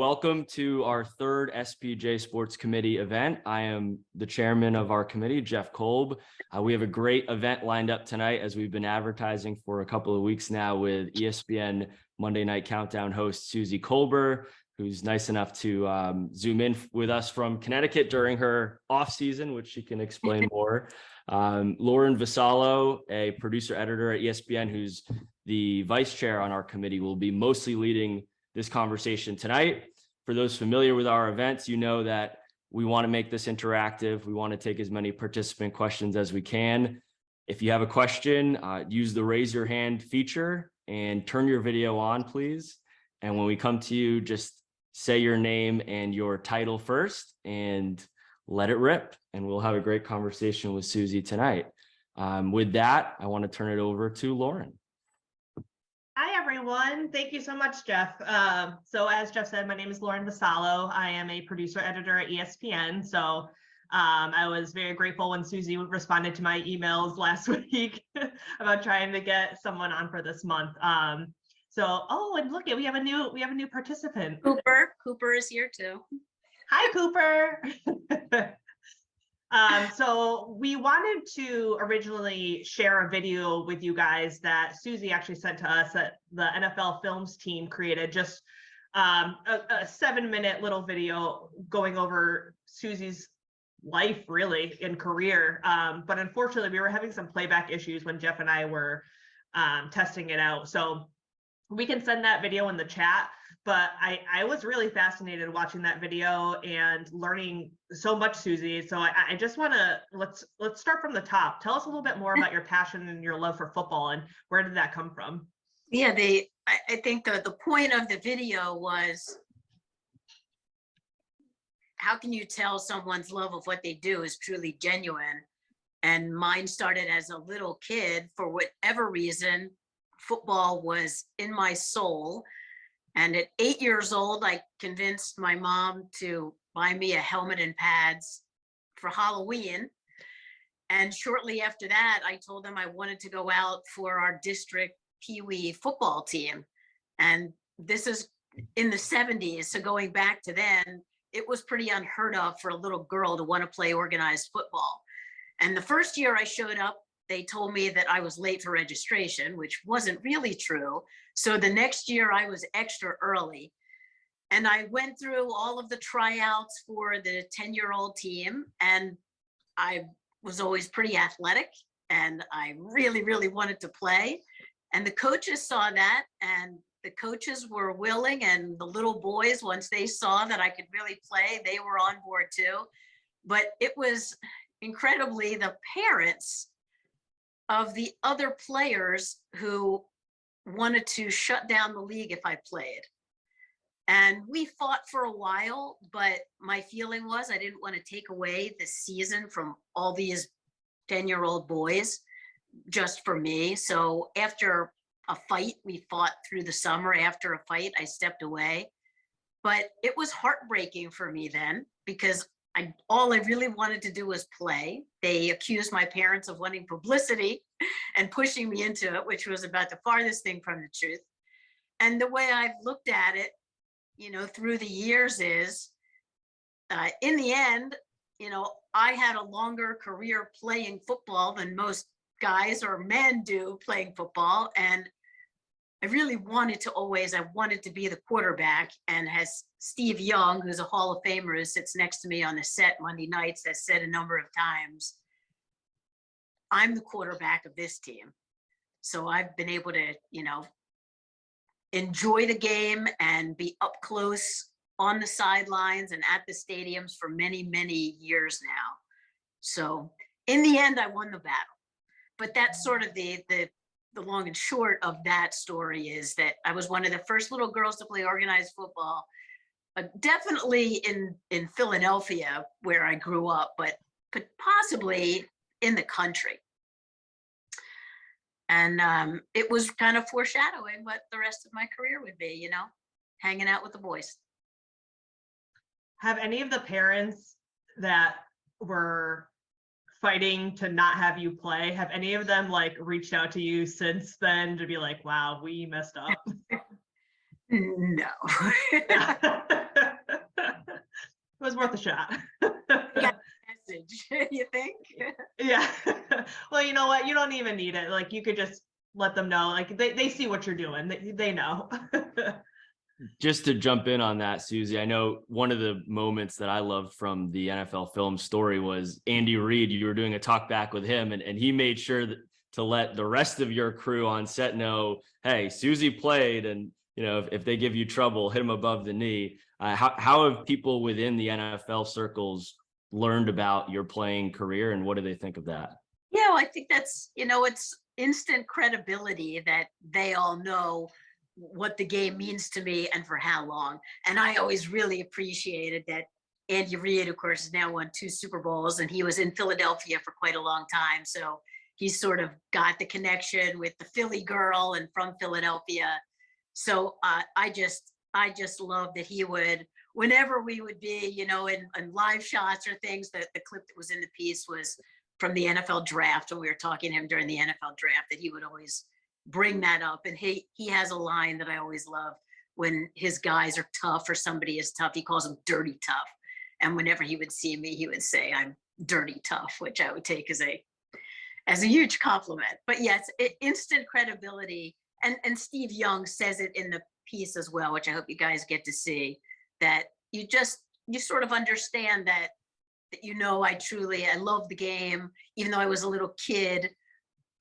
welcome to our third SPJ Sports Committee event. I am the chairman of our committee, Jeff Kolb. We have a great event lined up tonight, as we've been advertising for a couple of weeks now, with ESPN Monday Night Countdown host Suzy Kolber, who's nice enough to Zoom in with us from Connecticut during her off season, which she can explain more. Lauren Vassallo, a producer editor at ESPN, who's the vice chair on our committee, will be mostly leading this conversation tonight. For those familiar with our events, you know that we want to make this interactive. We want to take as many participant questions as we can. If you have a question, use the raise your hand feature and turn your video on, please. And when we come to you, just say your name and your title first and let it rip. And we'll have a great conversation with Suzy tonight. With that, I want to turn it over to Lauren. Hi, everyone. Thank you so much, Jeff. So as Jeff said, my name is Lauren Vassallo. I am a producer editor at ESPN. So I was very grateful when Suzy responded to my emails last week about trying to get someone on for this month. Oh, and look, we have a new participant. Cooper is here too. Hi, Cooper. So we wanted to originally share a video with you guys that Suzy actually sent to us, that the NFL Films team created, just a 7-minute little video going over Suzy's life, really, and career. But unfortunately, we were having some playback issues when Jeff and I were testing it out. So we can send that video in the chat. But I was really fascinated watching that video and learning so much, Suzy. So I just want to, let's start from the top. Tell us a little bit more about your passion and your love for football, and where did that come from? Yeah, I think the point of the video was, how can you tell someone's love of what they do is truly genuine? And mine started as a little kid. For whatever reason, football was in my soul. And at 8 years old, I convinced my mom to buy me a helmet and pads for Halloween. And shortly after that, I told them I wanted to go out for our district Pee Wee football team. And this is in the 70s. So going back to then, it was pretty unheard of for a little girl to want to play organized football. And the first year I showed up, they told me that I was late for registration, which wasn't really true. So the next year I was extra early. And I went through all of the tryouts for the 10-year-old team. And I was always pretty athletic. And I really, really wanted to play. And the coaches saw that. And the coaches were willing. And the little boys, once they saw that I could really play, they were on board too. But it was incredibly the parents of the other players who wanted to shut down the league if I played. And we fought for a while, but my feeling was I didn't want to take away the season from all these 10-year-old boys just for me. So after a fight, we fought through the summer. After a fight, I stepped away. But it was heartbreaking for me then, because all I really wanted to do was play. They accused my parents of wanting publicity and pushing me into it, which was about the farthest thing from the truth. And the way I've looked at it, through the years is, in the end, I had a longer career playing football than most guys or men do playing football. And I really wanted to be the quarterback. And as Steve Young, who's a Hall of Famer, who sits next to me on the set Monday nights, has said a number of times, I'm the quarterback of this team. So I've been able to, enjoy the game and be up close on the sidelines and at the stadiums for many, many years now. So in the end, I won the battle. But that's sort of the long and short of that story, is that I was one of the first little girls to play organized football, definitely in Philadelphia, where I grew up, but possibly in the country. And it was kind of foreshadowing what the rest of my career would be, hanging out with the boys. Have any of the parents that were fighting to not have you play, have any of them reached out to you since then to be like, wow, we messed up? No. worth a shot. Yeah, message, you think? Yeah. Well, you know what? You don't even need it. Like, you could just let them know. Like, they see what you're doing. They know. Just to jump in on that, Suzy, I know one of the moments that I loved from the NFL film story was Andy Reid. You were doing a talk back with him, and he made sure to let the rest of your crew on set know, hey, Suzy played, and if they give you trouble, hit them above the knee. How have people within the NFL circles learned about your playing career, and what do they think of that? Yeah, well, I think that's, it's instant credibility that they all know what the game means to me and for how long. And I always really appreciated that Andy Reid, of course, has now won 2 Super Bowls, and he was in Philadelphia for quite a long time. So he's sort of got the connection with the Philly girl and from Philadelphia. So I just love that he would, whenever we would be, in live shots or things, that the clip that was in the piece was from the NFL draft, when we were talking to him during the NFL draft, that he would always bring that up. And he has a line that I always love when his guys are tough or somebody is tough. He calls them dirty tough. And whenever he would see me, he would say, I'm dirty tough, which I would take as a huge compliment. But yes, instant credibility. And Steve Young says it in the piece as well, which I hope you guys get to see, that you sort of understand that I love the game. Even though I was a little kid,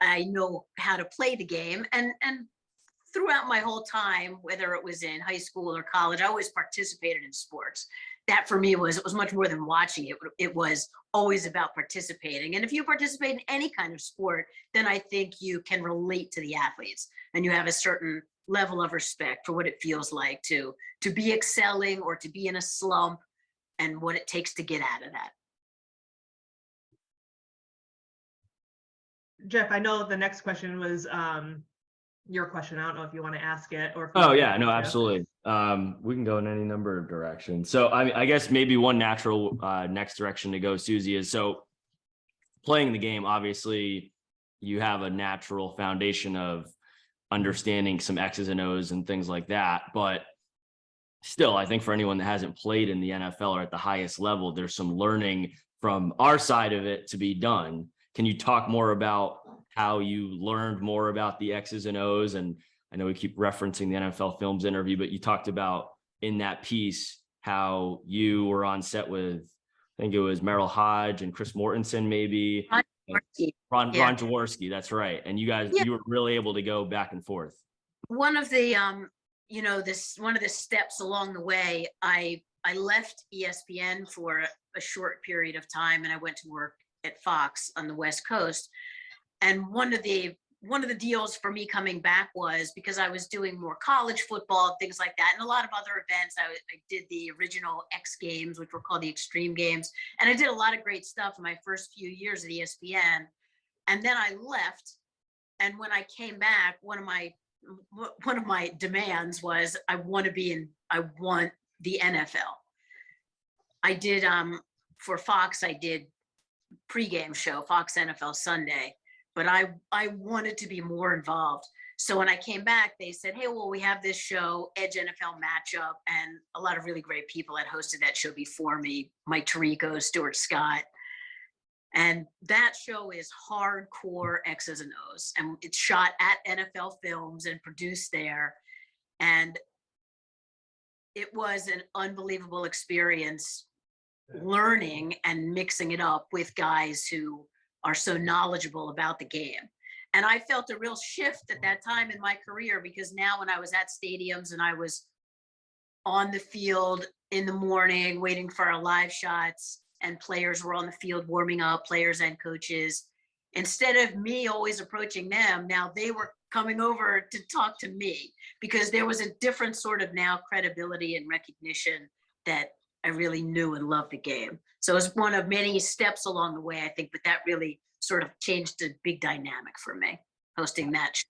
I know how to play the game. And throughout my whole time, whether it was in high school or college, I always participated in sports. That for me it was much more than watching it. It was always about participating. And if you participate in any kind of sport, then I think you can relate to the athletes, and you have a certain level of respect for what it feels like to be excelling or to be in a slump, and what it takes to get out of that. Jeff, I know the next question was your question. I don't know if you want to ask it or. Oh yeah, no, absolutely. We can go in any number of directions. So I guess maybe one natural next direction to go, Suzy, is so playing the game. Obviously, you have a natural foundation of understanding some X's and O's and things like that. But still, I think for anyone that hasn't played in the NFL or at the highest level, there's some learning from our side of it to be done. Can you talk more about how you learned more about the X's and O's? And I know we keep referencing the NFL Films interview, but you talked about in that piece how you were on set with, I think it was Merrill Hodge and Chris Mortensen, maybe. Ron Jaworski, that's right. And you guys, you were really able to go back and forth. One of the, one of the steps along the way, I left ESPN for a short period of time, and I went to work at Fox on the West Coast. And one of the deals for me coming back was because I was doing more college football, things like that, and a lot of other events. I did the original X Games, which were called the Extreme Games. And I did a lot of great stuff in my first few years at ESPN. And then I left. And when I came back, one of my demands was I want the NFL. I did, for Fox, I did pregame show, Fox NFL Sunday, but I wanted to be more involved. So when I came back, they said, hey, well, we have this show, Edge NFL Matchup, and a lot of really great people had hosted that show before me, Mike Tirico, Stuart Scott. And that show is hardcore X's and O's, and it's shot at NFL Films and produced there. And it was an unbelievable experience learning and mixing it up with guys who are so knowledgeable about the game. And I felt a real shift at that time in my career, because now when I was at stadiums and I was on the field in the morning waiting for our live shots, and players were on the field warming up, players and coaches, instead of me always approaching them, now they were coming over to talk to me, because there was a different sort of now credibility and recognition that I really knew and loved the game. So it was one of many steps along the way, I think, but that really sort of changed the big dynamic for me, hosting that show.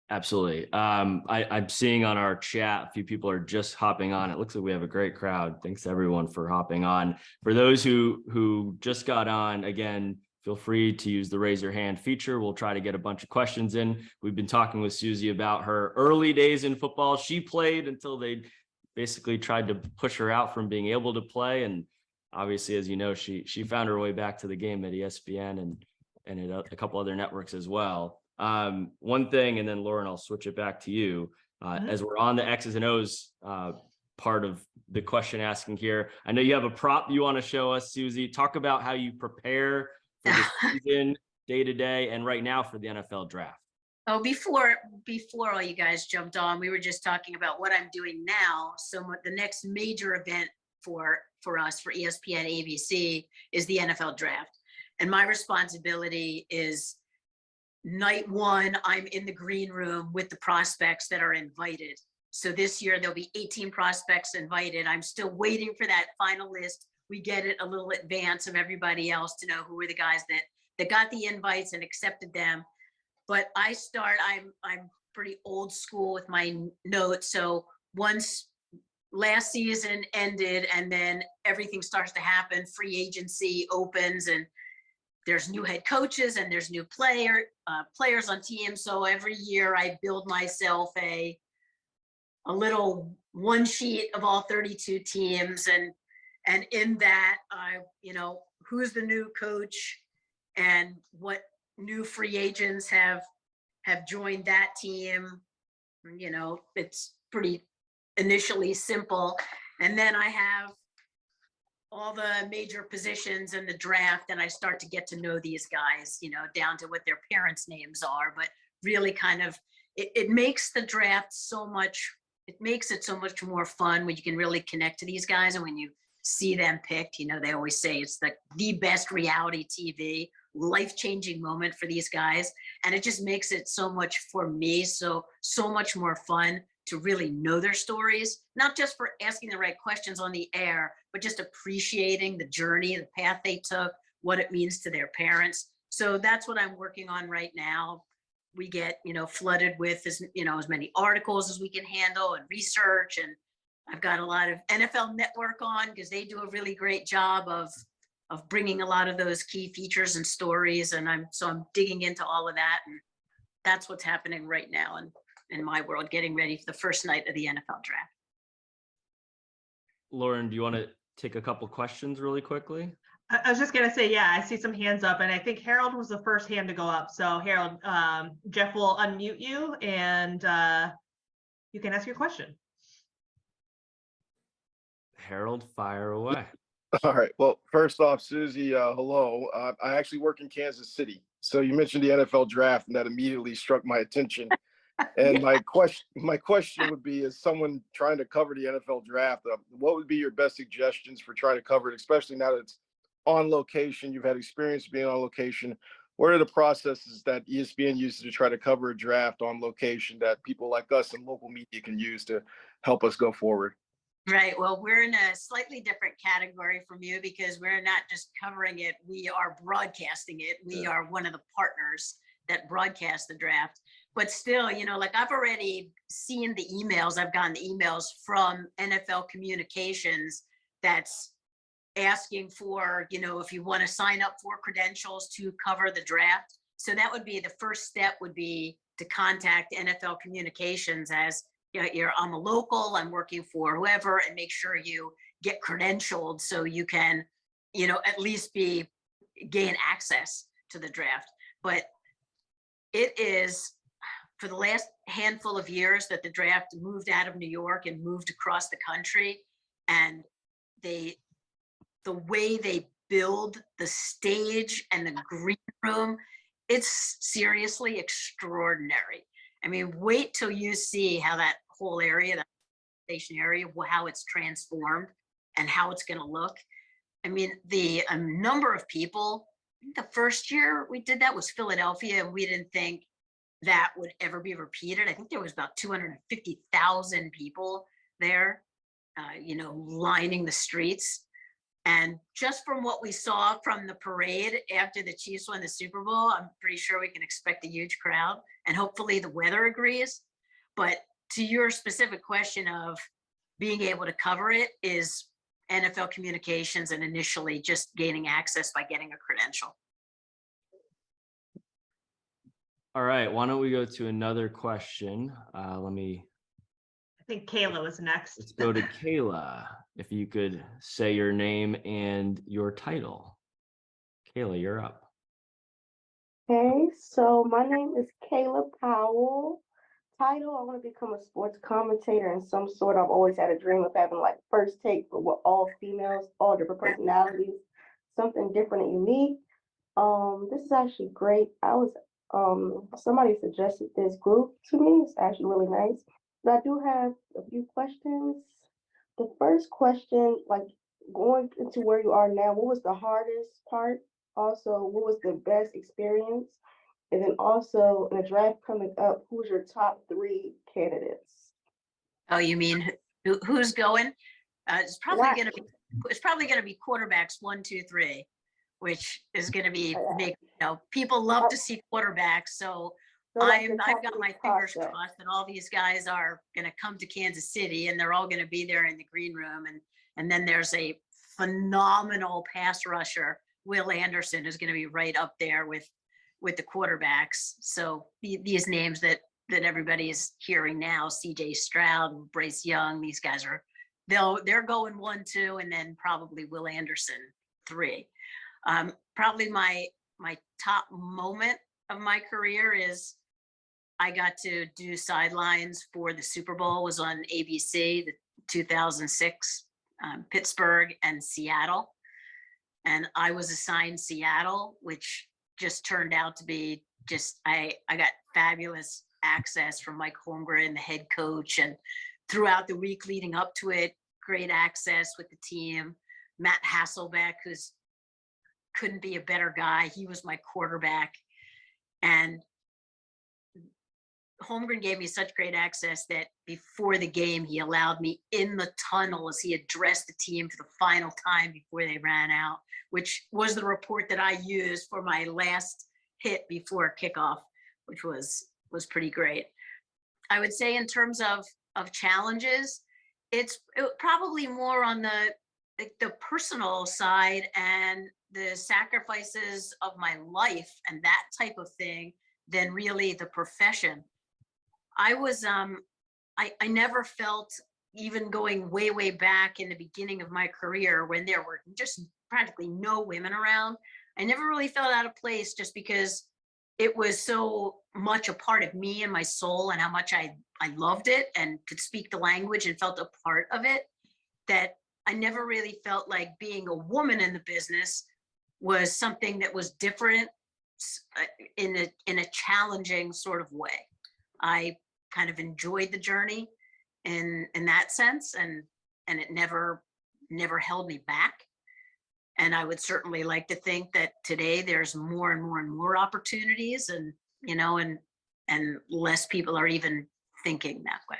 Absolutely. I'm seeing on our chat, a few people are just hopping on. It looks like we have a great crowd. Thanks to everyone for hopping on. For those who just got on, again, feel free to use the raise your hand feature. We'll try to get a bunch of questions in. We've been talking with Suzy about her early days in football. She played until they basically tried to push her out from being able to play. And obviously, as you know, she found her way back to the game at ESPN and at a couple other networks as well. One thing, and then Lauren, I'll switch it back to you. As we're on the X's and O's part of the question asking here, I know you have a prop you want to show us, Suzy. Talk about how you prepare for the season, day to day, and right now for the NFL draft. Oh, before all you guys jumped on, we were just talking about what I'm doing now. So the next major event for us, for ESPN ABC, is the NFL draft. And my responsibility is night one, I'm in the green room with the prospects that are invited. So this year there'll be 18 prospects invited. I'm still waiting for that final list. We get it a little advance of everybody else to know who were the guys that got the invites and accepted them. But I'm pretty old school with my notes. So once last season ended and then everything starts to happen, free agency opens and there's new head coaches and there's new players on teams. So every year I build myself a little one sheet of all 32 teams. And in that, who's the new coach and what new free agents have joined that team. It's pretty initially simple. And then I have all the major positions in the draft and I start to get to know these guys, down to what their parents' names are, but really kind of, it makes the draft it makes it so much more fun when you can really connect to these guys. And when you see them picked, they always say it's the best reality TV, life-changing moment for these guys. And it just makes it so much for me, so much more fun to really know their stories, not just for asking the right questions on the air, but just appreciating the journey, the path they took, what it means to their parents. So that's what I'm working on right now. We get, flooded with as many articles as we can handle and research. And I've got a lot of NFL Network on because they do a really great job of bringing a lot of those key features and stories. And I'm digging into all of that. And that's what's happening right now in my world, getting ready for the first night of the NFL draft. Lauren, do you want to take a couple questions really quickly? I was just going to say, yeah, I see some hands up and I think Harold was the first hand to go up. So Harold, Jeff will unmute you and you can ask your question. Harold, fire away. All right. Well, first off, Suzy, hello. I actually work in Kansas City. So you mentioned the NFL draft and that immediately struck my attention. And my question would be, as someone trying to cover the NFL draft, what would be your best suggestions for trying to cover it, especially now that it's on location? You've had experience being on location. What are the processes that ESPN uses to try to cover a draft on location that people like us and local media can use to help us go forward? Right. Well, we're in a slightly different category from you because we're not just covering it. We are broadcasting it. We are one of the partners that broadcast the draft. But still, I've already seen the emails. I've gotten the emails from NFL Communications that's asking for, if you want to sign up for credentials to cover the draft. So that would be the first step, would be to contact NFL Communications as, I'm a local, I'm working for whoever, and make sure you get credentialed so you can, at least gain access to the draft. But it is, for the last handful of years that the draft moved out of New York and moved across the country, and the way they build the stage and the green room, it's seriously extraordinary. I mean, wait till you see how that whole area, that station area, how it's transformed and how it's going to look. I mean, the number of people, the first year we did that was Philadelphia, and we didn't think that would ever be repeated. I think there was about 250,000 people there, lining the streets. And just from what we saw from the parade after the Chiefs won the Super Bowl, I'm pretty sure we can expect a huge crowd, and hopefully the weather agrees. But to your specific question of being able to cover it, is NFL Communications and initially just gaining access by getting a credential. All right, why don't we go to another question? I think Kayla was next. Let's go to Kayla. If you could say your name and your title. Kayla, you're up. Hey, so my name is Kayla Powell. Title, I want to become a sports commentator in some sort. I've always had a dream of having like first take, but with all females, all different personalities, something different and unique. This is actually great. Somebody suggested this group to me. It's actually really nice. But I do have a few questions. The first question, like going into where you are now, what was the hardest part? Also, what was the best experience? And then also in the draft coming up, who's your top 3 candidates? Oh, you mean who's going? It's probably Not- going to be, it's probably going to be quarterbacks 1, 2, 3, which is going to be big. You know, people love to see quarterbacks. So like I've the top got 3 my fingers prospects. crossed that all these guys are going to come to Kansas City and they're all going to be there in the green room. And then there's a phenomenal pass rusher, Will Anderson, is going to be right up there with the quarterbacks. So these names that everybody is hearing now, CJ Stroud, Bryce Young, these guys they're going 1, 2, and then probably Will Anderson 3. Probably my top moment of my career is I got to do sidelines for the Super Bowl. Was on ABC, the 2006 Pittsburgh and Seattle, and I was assigned Seattle, which just turned out to be I got fabulous access from Mike Holmgren, the head coach, and throughout the week leading up to it, great access with the team. Matt Hasselbeck, who's couldn't be a better guy. He was my quarterback. And Holmgren gave me such great access that before the game, he allowed me in the tunnel as he addressed the team for the final time before they ran out, which was the report that I used for my last hit before kickoff, which was pretty great. I would say in terms of challenges, it probably more on the personal side and the sacrifices of my life and that type of thing than really the profession. I was I never felt, even going way back in the beginning of my career when there were just practically no women around, I never really felt out of place, just because it was so much a part of me and my soul and how much I loved it and could speak the language and felt a part of it, that I never really felt like being a woman in the business was something that was different in a challenging sort of way. I kind of enjoyed the journey in that sense, and it never held me back. And I would certainly like to think that today there's more and more opportunities, and and less people are even thinking that way.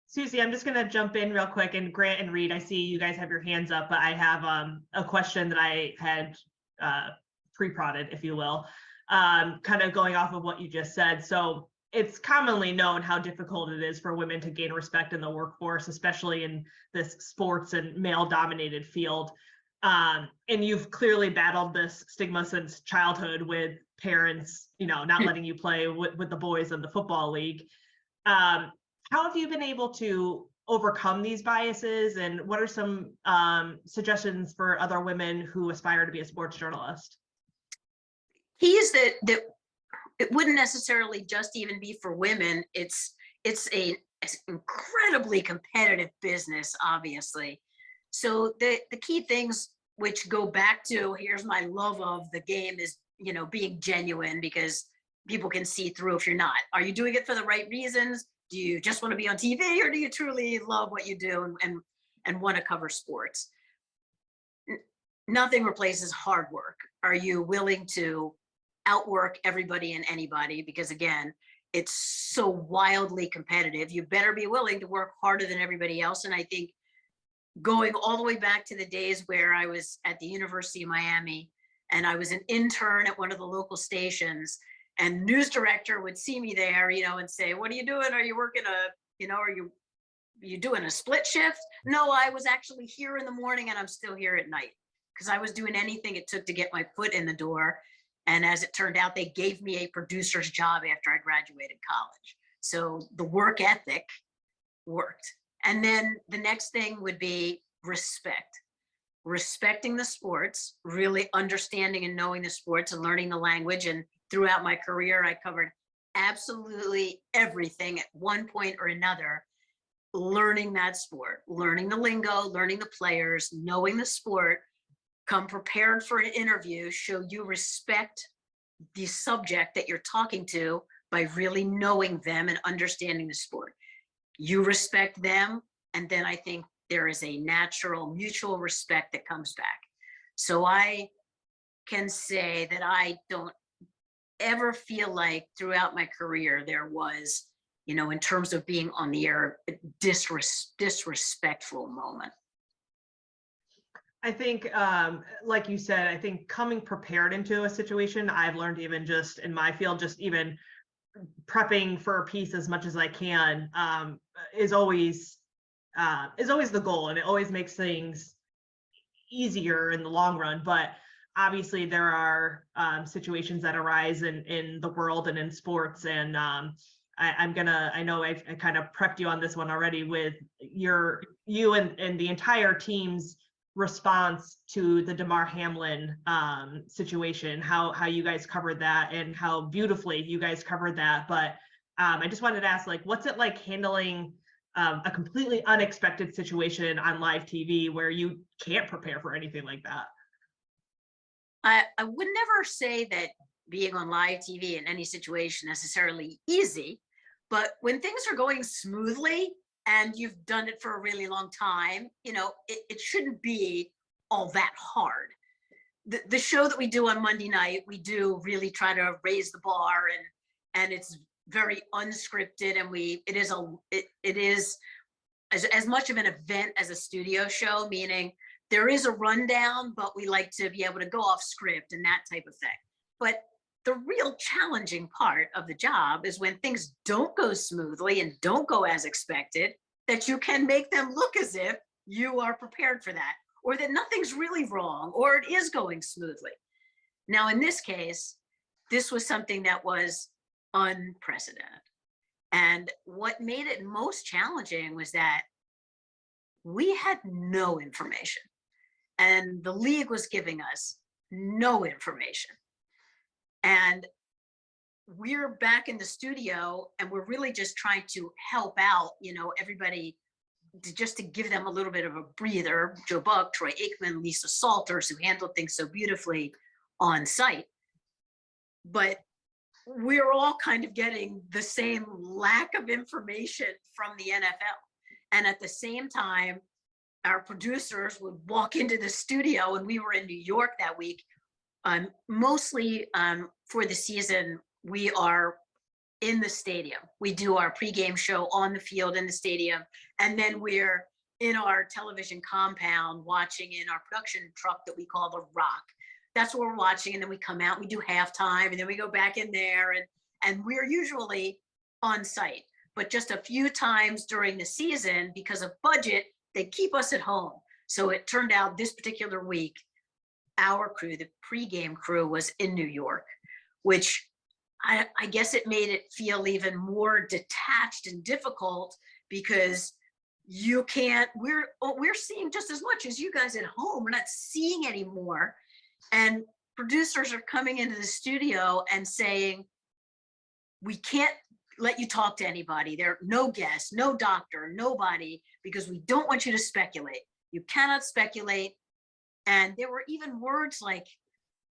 Suzy, I'm just going to jump in real quick, and Grant and Reed, I see you guys have your hands up, but I have a question that I had pre-prodded, if you will, kind of going off of what you just said. So it's commonly known how difficult it is for women to gain respect in the workforce, especially in this sports and male-dominated field. And you've clearly battled this stigma since childhood with parents, not letting you play with the boys in the football league. How have you been able to overcome these biases, and what are some suggestions for other women who aspire to be a sports journalist? Key is that it wouldn't necessarily just even be for women. It's an incredibly competitive business, obviously. So the key things, which go back to, here's my love of the game, is being genuine, because people can see through if you're not. Are you doing it for the right reasons? Do you just want to be on TV, or do you truly love what you do and want to cover sports? Nothing replaces hard work. Are you willing to outwork everybody and anybody? Because again, it's so wildly competitive. You better be willing to work harder than everybody else. And I think going all the way back to the days where I was at the University of Miami and I was an intern at one of the local stations, and news director would see me there, and say, what are you doing? Are you working are you doing a split shift? No, I was actually here in the morning and I'm still here at night, because I was doing anything it took to get my foot in the door. And as it turned out, they gave me a producer's job after I graduated college. So the work ethic worked. And then the next thing would be respect. Respecting the sports, really understanding and knowing the sports and learning the language. And throughout my career, I covered absolutely everything at one point or another, learning that sport, learning the lingo, learning the players, knowing the sport, come prepared for an interview, show you respect the subject that you're talking to by really knowing them and understanding the sport. You respect them, and then I think there is a natural mutual respect that comes back. So I can say that I don't ever feel like throughout my career there was, in terms of being on the air, a disrespectful moment. I think, like you said, I think coming prepared into a situation, I've learned even just in my field, just even prepping for a piece as much as I can, is always the goal, and it always makes things easier in the long run. But obviously there are situations that arise in the world and in sports, and I know I kind of prepped you on this one already with you and the entire team's response to the Damar Hamlin situation, how you guys covered that and how beautifully you guys covered that. But I just wanted to ask, like, what's it like handling a completely unexpected situation on live TV where you can't prepare for anything like that? I would never say that being on live TV in any situation necessarily easy, but when things are going smoothly and you've done it for a really long time, it shouldn't be all that hard. The show that we do on Monday night, we do really try to raise the bar, and it's very unscripted, and it is as much of an event as a studio show, meaning there is a rundown, but we like to be able to go off script and that type of thing. But the real challenging part of the job is when things don't go smoothly and don't go as expected, that you can make them look as if you are prepared for that, or that nothing's really wrong, or it is going smoothly. Now, in this case, this was something that was unprecedented. And what made it most challenging was that we had no information, and the league was giving us no information. And we're back in the studio, and we're really just trying to help out, everybody, just to give them a little bit of a breather. Joe Buck, Troy Aikman, Lisa Salters, who handled things so beautifully on site. But we're all kind of getting the same lack of information from the NFL. And at the same time, our producers would walk into the studio, and we were in New York that week. Mostly for the season, we are in the stadium. We do our pregame show on the field in the stadium, and then we're in our television compound watching in our production truck that we call the Rock. That's what we're watching, and then we come out, we do halftime, and then we go back in there, and we're usually on site. But just a few times during the season, because of budget, they keep us at home. So it turned out this particular week, our crew, the pregame crew, was in New York, which I guess it made it feel even more detached and difficult, because you can't, we're seeing just as much as you guys at home. We're not seeing anymore. And producers are coming into the studio and saying, we can't let you talk to anybody. There are no guests, no doctor, nobody, because we don't want you to speculate. You cannot speculate. And there were even words like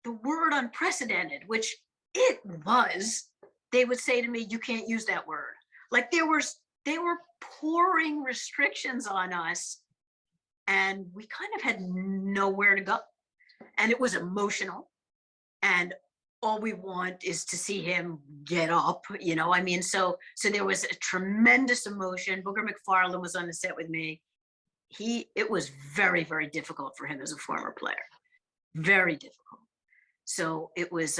the word unprecedented, which it was. They would say to me, you can't use that word. Like they were pouring restrictions on us, and we kind of had nowhere to go. And it was emotional. And all we want is to see him get up, so there was a tremendous emotion. Booger McFarland was on the set with me. It was very, very difficult for him as a former player, very difficult. So it was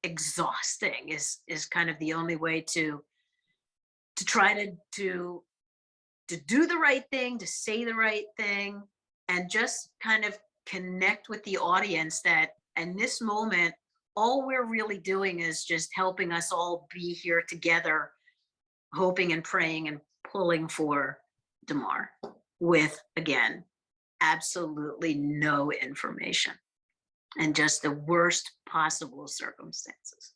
exhausting is kind of the only way to try to do the right thing, to say the right thing, and just kind of connect with the audience that in this moment all we're really doing is just helping us all be here together, hoping and praying and pulling for DeMar with, again, absolutely no information and just the worst possible circumstances.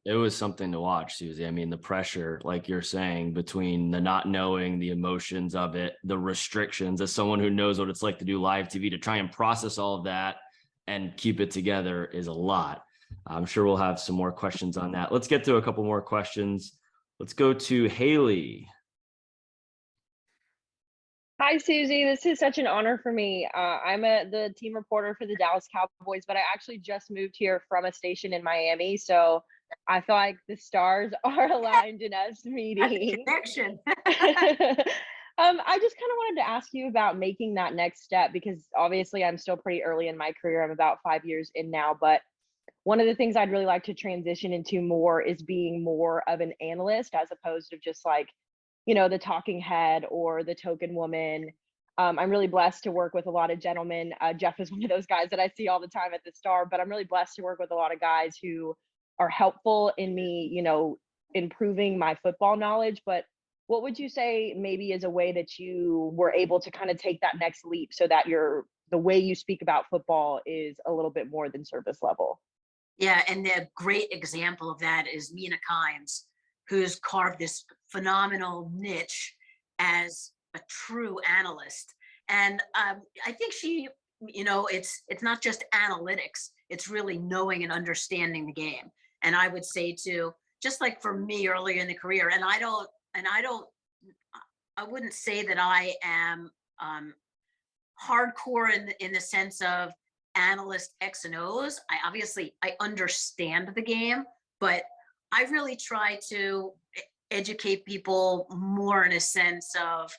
It was something to watch, Suzy. I mean, the pressure, like you're saying, between the not knowing, the emotions of it, the restrictions, as someone who knows what it's like to do live TV, to try and process all of that and keep it together is a lot. I'm sure we'll have some more questions on that. Let's get to a couple more questions. Let's go to Haley. Hi, Suzy. This is such an honor for me. I'm the team reporter for the Dallas Cowboys, but I actually just moved here from a station in Miami. So I feel like the stars are aligned in us meeting. Connection. I just kind of wanted to ask you about making that next step, because obviously I'm still pretty early in my career. I'm about 5 years in now, but one of the things I'd really like to transition into more is being more of an analyst as opposed to just like, the talking head or the token woman. I'm really blessed to work with a lot of gentlemen. Jeff is one of those guys that I see all the time at the Star, but I'm really blessed to work with a lot of guys who are helpful in me, improving my football knowledge. But what would you say maybe is a way that you were able to kind of take that next leap so that the way you speak about football is a little bit more than service level? Yeah, and the great example of that is Mina Kimes, who's carved this phenomenal niche as a true analyst. And I think she, it's not just analytics, it's really knowing and understanding the game. And I would say too, just like for me earlier in the career, I wouldn't say that I am hardcore in the sense of analyst X and O's. I understand the game, but I really try to educate people more in a sense of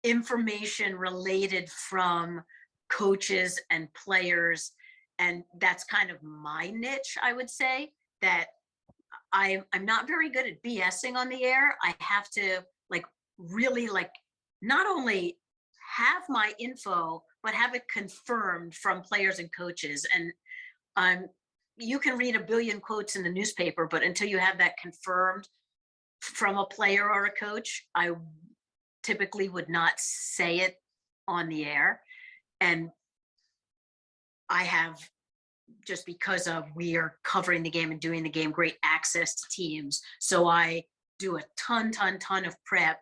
information related from coaches and players. And that's kind of my niche, I would say, that I'm not very good at BSing on the air. I have to really not only have my info, but have it confirmed from players and coaches. And you can read a billion quotes in the newspaper, but until you have that confirmed from a player or a coach, I typically would not say it on the air. And I have, just because of we are covering the game and doing the game, great access to teams. So I do a ton of prep,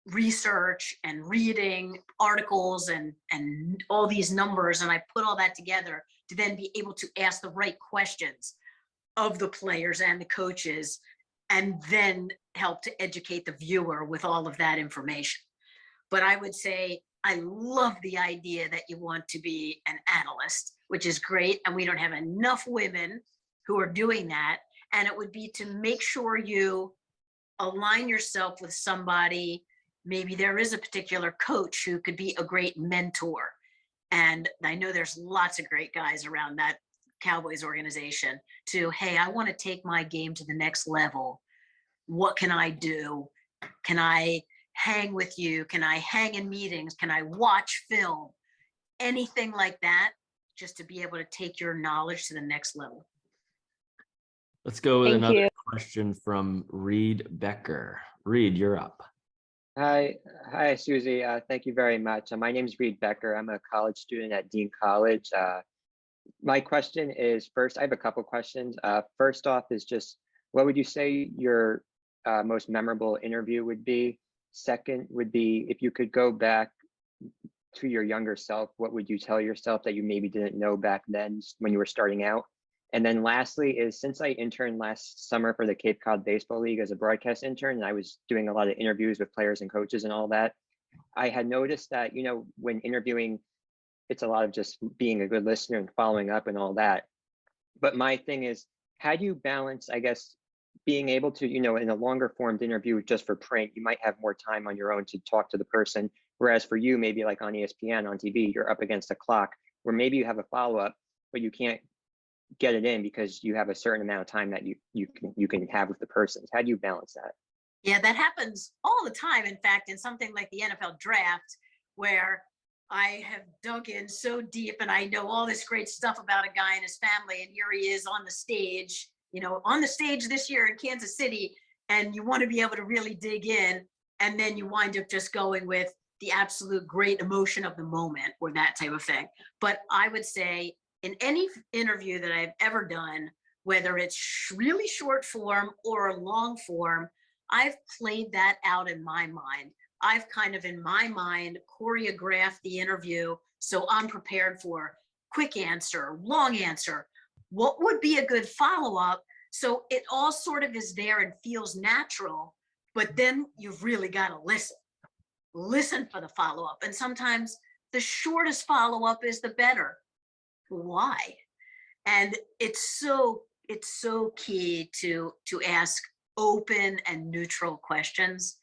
research and reading articles and all these numbers, and I put all that together to then be able to ask the right questions of the players and the coaches, and then help to educate the viewer with all of that information. But I would say I love the idea that you want to be an analyst, which is great, and we don't have enough women who are doing that. And it would be to make sure you align yourself with somebody. Maybe there is a particular coach who could be a great mentor. And I know there's lots of great guys around that Cowboys organization to, hey, I want to take my game to the next level. What can I do? Can I hang with you? Can I hang in meetings? Can I watch film? Anything like that, just to be able to take your knowledge to the next level. Let's go with Thank another you. question from Reed Becker. Reed, you're up. Hi, Suzy. Thank you very much. My name is Reed Becker. I'm a college student at Dean College. My question is, first, I have a couple questions. First off is just, what would you say your most memorable interview would be? Second would be, if you could go back to your younger self, what would you tell yourself that you maybe didn't know back then when you were starting out? And then lastly is, since I interned last summer for the Cape Cod Baseball League as a broadcast intern, and I was doing a lot of interviews with players and coaches and all that, I had noticed that, when interviewing, it's a lot of just being a good listener and following up and all that. But my thing is, how do you balance, I guess, being able to, in a longer formed interview just for print, you might have more time on your own to talk to the person. Whereas for you, maybe like on ESPN, on TV, you're up against a clock where maybe you have a follow-up, but you can't get it in because you have a certain amount of time that you can have with the person. How do you balance that? Yeah, that happens all the time. In fact, in something like the NFL draft, where I have dug in so deep and I know all this great stuff about a guy and his family. And here he is on the stage, on the stage this year in Kansas City. And you want to be able to really dig in. And then you wind up just going with the absolute great emotion of the moment or that type of thing. But I would say in any interview that I've ever done, whether it's really short form or long form, I've played that out in my mind. I've kind of in my mind choreographed the interview so I'm prepared for quick answer, long answer, what would be a good follow-up. So it all sort of is there and feels natural, but then you've really got to listen for the follow-up. And sometimes the shortest follow-up is the better. Why? And it's so key to ask open and neutral questions.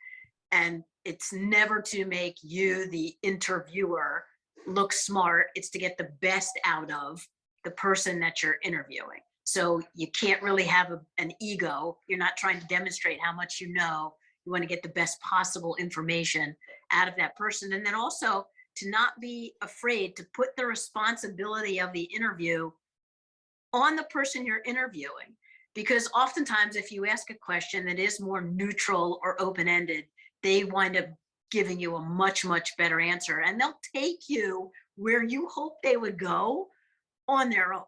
And it's never to make you, the interviewer, look smart. It's to get the best out of the person that you're interviewing. So you can't really have an ego. You're not trying to demonstrate how much you know. You want to get the best possible information out of that person. And then also to not be afraid to put the responsibility of the interview on the person you're interviewing. Because oftentimes if you ask a question that is more neutral or open-ended, they wind up giving you a much, much better answer. And they'll take you where you hope they would go on their own.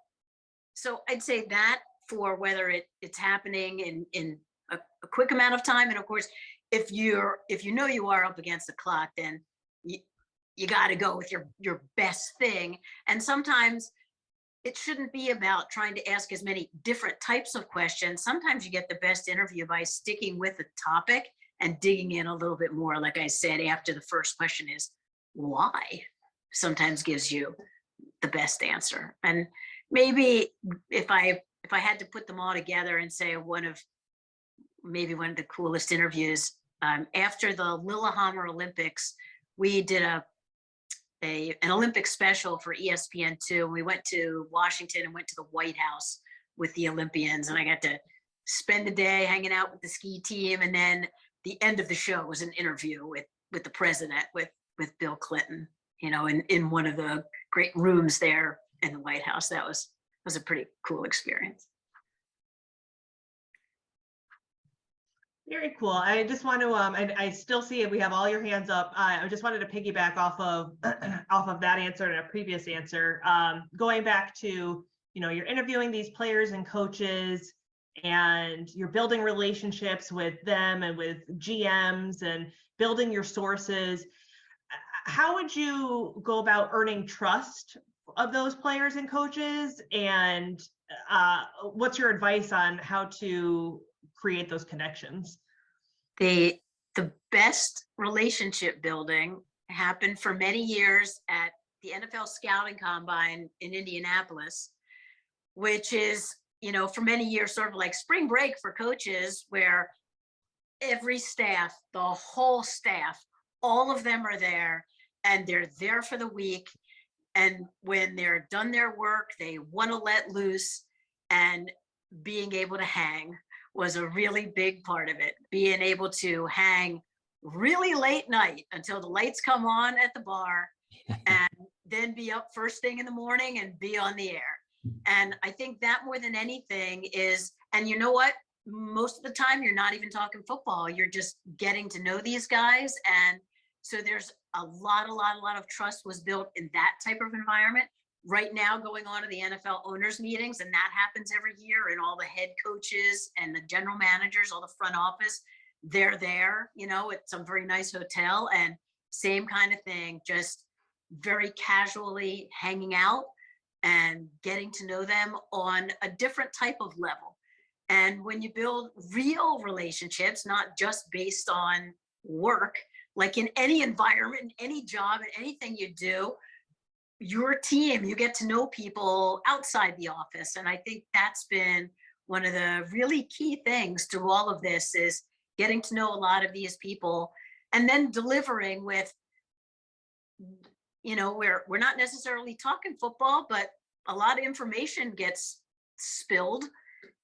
So I'd say that for whether it's happening in a quick amount of time. And of course, if you know you are up against the clock, then you got to go with your best thing. And sometimes it shouldn't be about trying to ask as many different types of questions. Sometimes you get the best interview by sticking with the topic and digging in a little bit more. Like I said, after the first question is why, sometimes gives you the best answer. And maybe if I had to put them all together and say maybe one of the coolest interviews, after the Lillehammer Olympics, we did an Olympic special for ESPN2. We went to Washington and went to the White House with the Olympians, and I got to spend the day hanging out with the ski team. And then the end of the show was an interview with the president, with Bill Clinton, in one of the great rooms there in the White House. That was a pretty cool experience. Very cool. I just want to, I still see it. We have all your hands up. I just wanted to piggyback off of that answer and a previous answer. Going back to, you're interviewing these players and coaches, and you're building relationships with them and with GMs and building your sources. How would you go about earning trust of those players and coaches? And what's your advice on how to create those connections? The best relationship building happened for many years at the NFL Scouting Combine in Indianapolis, which is, for many years sort of like spring break for coaches, where every staff, the whole staff, all of them are there, and they're there for the week. And when they're done their work, they want to let loose, and being able to hang was a really big part of it. Being able to hang really late night until the lights come on at the bar, and then be up first thing in the morning and be on the air. And I think that more than anything is, and you know what? Most of the time you're not even talking football. You're just getting to know these guys. And so there's a lot of trust was built in that type of environment. Right now going on to the NFL owners meetings, and that happens every year, and all the head coaches and the general managers, all the front office, they're there, at some very nice hotel, and same kind of thing, just very casually hanging out and getting to know them on a different type of level. And when you build real relationships, not just based on work, like in any environment, in any job, and anything you do, your team, you get to know people outside the office. And I think that's been one of the really key things to all of this, is getting to know a lot of these people, and then delivering with, we're not necessarily talking football, but a lot of information gets spilled,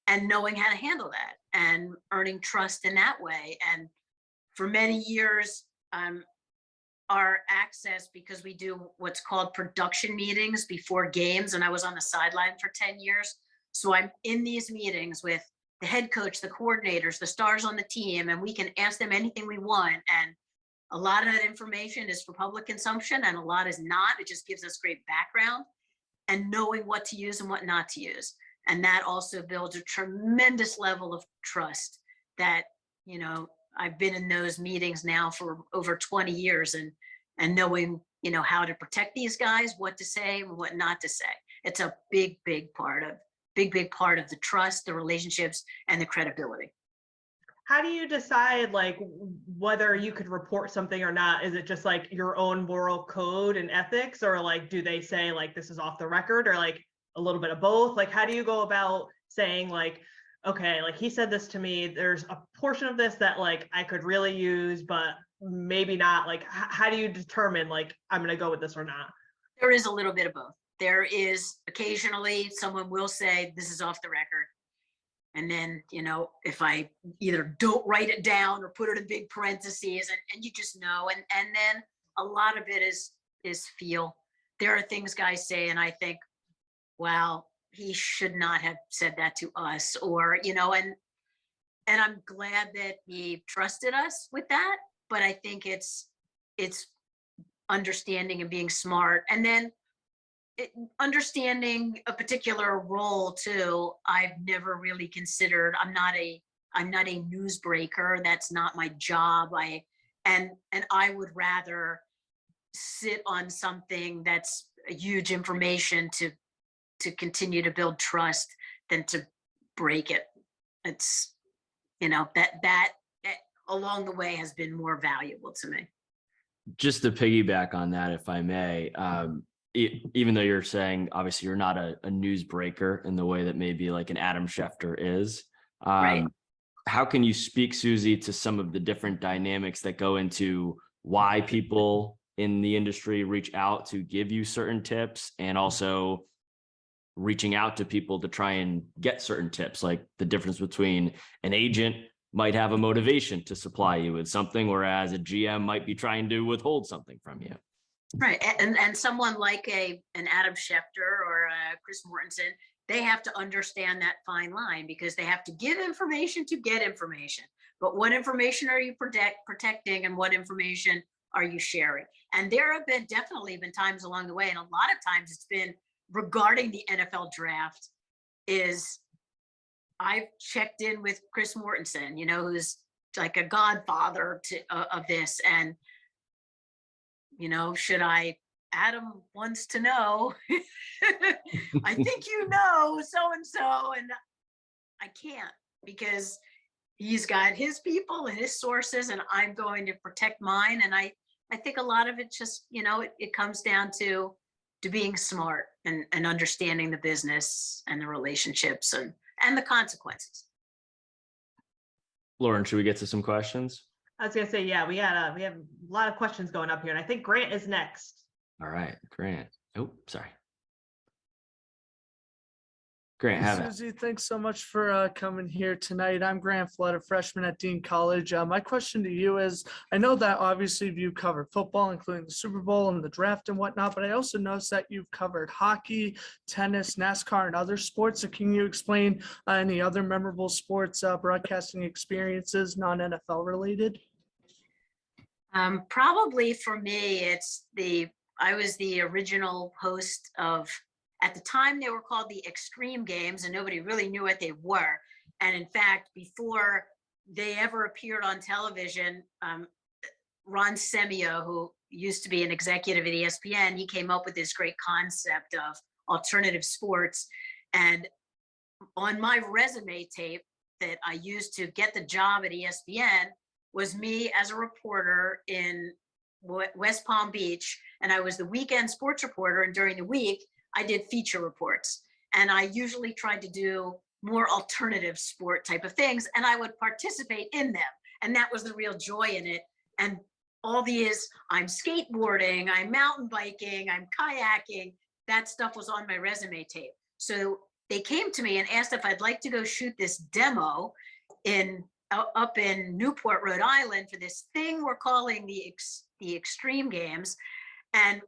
and knowing how to handle that and earning trust in that way. And for many years, our access, because we do what's called production meetings before games, and I was on the sideline for 10 years. So I'm in these meetings with the head coach, the coordinators, the stars on the team, and we can ask them anything we want. And a lot of that information is for public consumption and a lot is not. It just gives us great background and knowing what to use and what not to use. And that also builds a tremendous level of trust that, you know, I've been in those meetings now for over 20 years and knowing, you know, how to protect these guys, what to say and what not to say. It's a big part of the trust, the relationships, and the credibility. How do you decide like whether you could report something or not? Is it just like your own moral code and ethics, or like do they say like this is off the record, or like a little bit of both? Like how do you go about saying like, okay, like he said this to me, there's a portion of this that like I could really use, but maybe not? Like how do you determine like I'm gonna go with this or not? There is a little bit of both. There is occasionally someone will say this is off the record. And then, you know, if I either don't write it down or put it in big parentheses and you just know, and then a lot of it is feel. There are things guys say and I think, wow, he should not have said that to us, or, you know, and I'm glad that he trusted us with that, but I think it's understanding and being smart. And then understanding a particular role too. I've never really considered. I'm not a newsbreaker. That's not my job. And I would rather sit on something that's a huge information to continue to build trust than to break it. It's, you know, that along the way has been more valuable to me. Just to piggyback on that, if I may, even though you're saying obviously you're not a newsbreaker in the way that maybe like an Adam Schefter is, Right. How can you speak, Suzy, to some of the different dynamics that go into why people in the industry reach out to give you certain tips, and also reaching out to people to try and get certain tips, like the difference between an agent might have a motivation to supply you with something, whereas a GM might be trying to withhold something from you? Right, and someone like an Adam Schefter or a Chris Mortensen, they have to understand that fine line, because they have to give information to get information. But what information are you protecting, and what information are you sharing? And there have definitely been times along the way, and a lot of times it's been regarding the NFL draft. Is I've checked in with Chris Mortensen, you know, who's like a godfather of this, and you know, Adam wants to know, I think you know so-and-so, and I can't, because he's got his people and his sources, and I'm going to protect mine. And I think a lot of it just, you know, it comes down to being smart and understanding the business and the relationships and the consequences. Lauren, should we get to some questions? I was gonna say, yeah, we have a lot of questions going up here, and I think Grant is next. All right, Grant. Oh, sorry. Grant, have it. Suzy, thanks so much for coming here tonight. I'm Grant Flood, a freshman at Dean College. My question to you is, I know that obviously you've covered football, including the Super Bowl and the draft and whatnot, but I also noticed that you've covered hockey, tennis, NASCAR, and other sports. So can you explain any other memorable sports broadcasting experiences, non-NFL related? Probably for me, I was the original host of, at the time they were called the Extreme Games, and nobody really knew what they were. And in fact, before they ever appeared on television, Ron Semio, who used to be an executive at ESPN, he came up with this great concept of alternative sports. And on my resume tape that I used to get the job at ESPN was me as a reporter in West Palm Beach. And I was the weekend sports reporter. And during the week, I did feature reports. And I usually tried to do more alternative sport type of things. And I would participate in them. And that was the real joy in it. And all these, I'm skateboarding, I'm mountain biking, I'm kayaking, that stuff was on my resume tape. So they came to me and asked if I'd like to go shoot this demo up in Newport, Rhode Island, for this thing we're calling the the extreme games. And